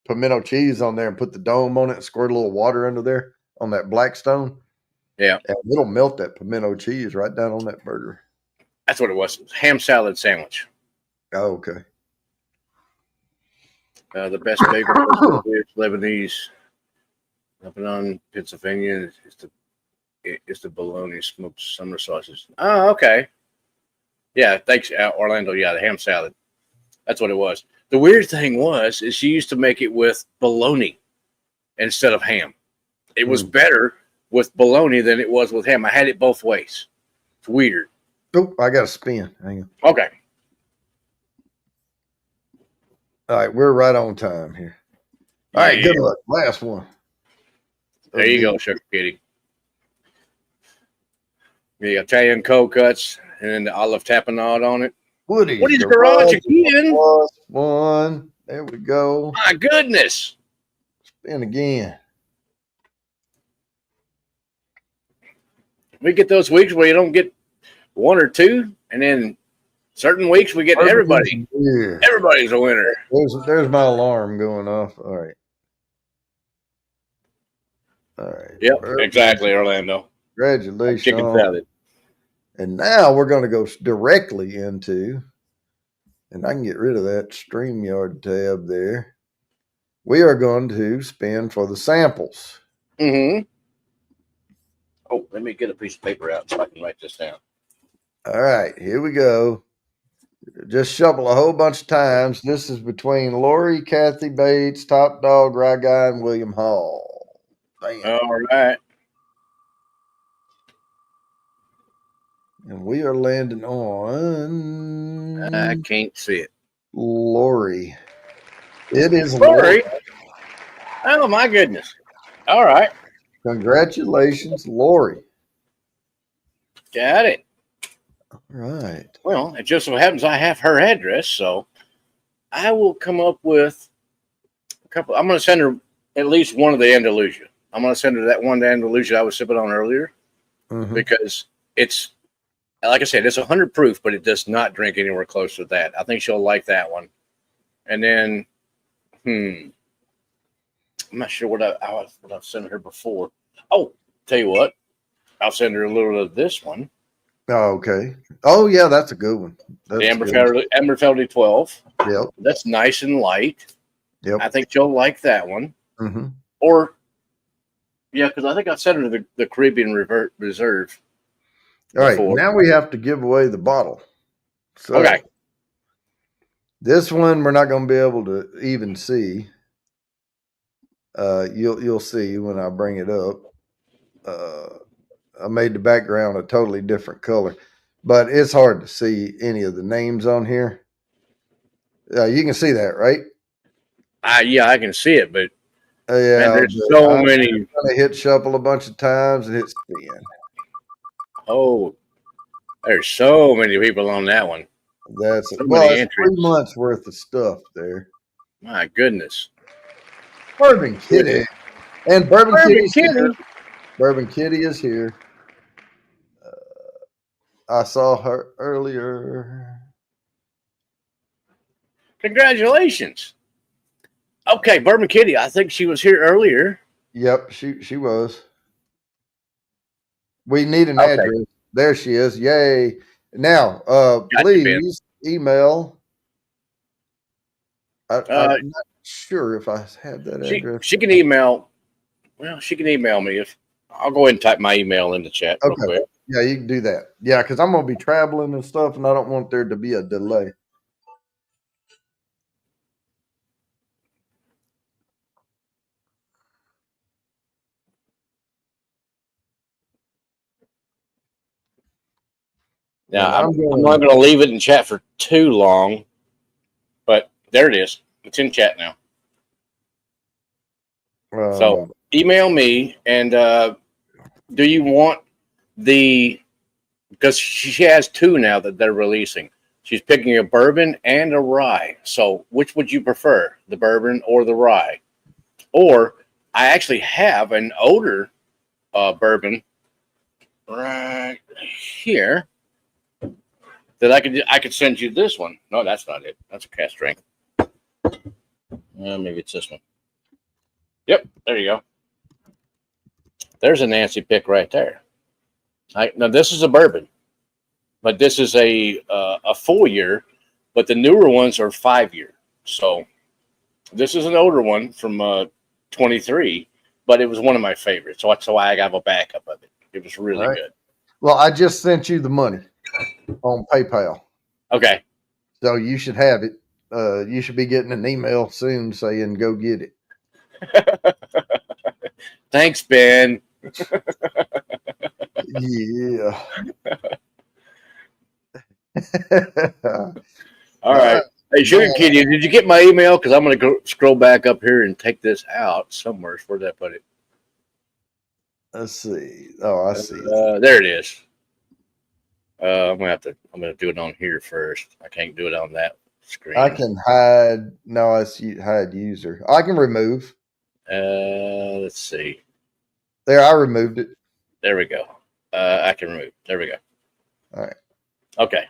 pimento cheese on there and put the dome on it and squirt a little water under there on that Blackstone. Yeah. And it'll melt that pimento cheese right down on that burger. That's what it was. Ham salad sandwich. Oh, okay. The best bagel is Lebanese. Lebanon, Pennsylvania. It's the bologna smoked summer sausage. Oh, okay. Yeah, thanks, Orlando. Yeah, the ham salad. That's what it was. The weird thing is she used to make it with bologna instead of ham. It was better with bologna than it was with ham. I had it both ways. It's weird. Oh, I got to spin. Hang on. Okay. All right, we're right on time here. All right, good luck. Last one. There you go, Sugar Kitty. The Italian cold cuts and then the olive tapenade on it. Woody's Garage again. +1. There we go. My goodness. Spin again. We get those weeks where you don't get one or two, and then certain weeks we get everybody. Yeah. Everybody's a winner. There's my alarm going off. All right. Yep, exactly, Orlando. Congratulations. Chicken salad. And now we're going to go directly into, and I can get rid of that StreamYard tab there. We are going to spin for the samples. Mm-hmm. Oh, let me get a piece of paper out so I can write this down. All right, here we go. Just shuffle a whole bunch of times. This is between Lori, Kathy Bates, Top Dog, Rye Guy, and William Hall. Bam. All right. And we are landing on. I can't see it. Lori. It is Lori. Oh, my goodness. All right. Congratulations, Lori. Got it. All right. Well, it just so happens I have her address, so I will come up with a couple. I'm going to send her at least one of the Andalusia. I'm going to send her that one Andalusia I was sipping on earlier because it's, like I said, it's 100 proof, but it does not drink anywhere close to that. I think she'll like that one. And then, I'm not sure what I've sent her before. Oh, tell you what, I'll send her a little of this one. Oh, okay. Oh, yeah, that's a good one. That's the Amberfeldy 12. Yep. That's nice and light. Yep. I think she'll like that one. Mm-hmm. Or, yeah, because I think I sent her the Caribbean Reserve. All right, now we have to give away the bottle. So okay. This one we're not going to be able to even see. You'll see when I bring it up. I made the background a totally different color, but it's hard to see any of the names on here. You can see that, right? Yeah, I can see it, but yeah, man, there's so many. I'm gonna hit shuffle a bunch of times and hit spin. Oh, there's so many people on that one. That's so it's 3 months worth of stuff there. My goodness. Bourbon Kitty. And Bourbon Kitty. Bourbon Kitty is here. I saw her earlier. Congratulations. Okay, Bourbon Kitty. I think she was here earlier. Yep, she was. We need an address. There she is. Yay. Now, please email. I'm not sure if I have that address. She can email. Well, she can email me. I'll go ahead and type my email in the chat real quick. Yeah, you can do that. Yeah, because I'm going to be traveling and stuff, and I don't want there to be a delay. Now, I'm not going to leave it in chat for too long, but there it is. It's in chat now. So email me, and do you want because she has 2 now that they're releasing. She's picking a bourbon and a rye. So which would you prefer, the bourbon or the rye? Or I actually have an older bourbon right here that I could send you this one. No, that's not it. That's a cast strength. Maybe it's this one. Yep, there you go. There's a Nancy pick right there. Now this is a bourbon, but this is a 4-year, but the newer ones are 5-year. So this is an older one from 23, but it was one of my favorites. So that's why I got a backup of it. It was really good. Well, I just sent you the money on PayPal. Okay. So you should have it. You should be getting an email soon saying go get it. Thanks, Ben. Yeah. All right. Hey, Sugar Kitty, did you get my email? Because I'm going to go scroll back up here and take this out somewhere. Where'd I put it? Let's see. Oh, I see. There it is. I'm gonna do it on here first. I can't do it on that screen. I can hide. No, it's hide user. I can remove. Let's see. There, I removed it. There we go. I can remove. There we go. All right. Okay.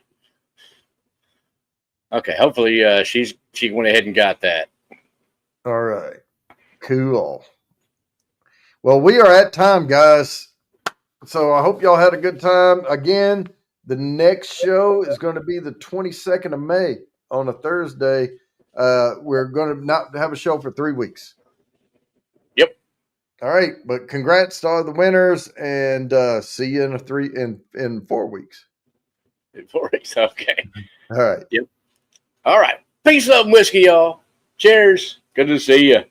Okay. Hopefully, she went ahead and got that. All right. Cool. Well, we are at time, guys. So I hope y'all had a good time. Again, the next show is going to be the 22nd of May on a Thursday. We're going to not have a show for 3 weeks. Yep. All right, but congrats to all the winners, and see you in 4 weeks. In 4 weeks. Okay. All right. Yep. All right. Peace, love, and whiskey, y'all. Cheers. Good to see you.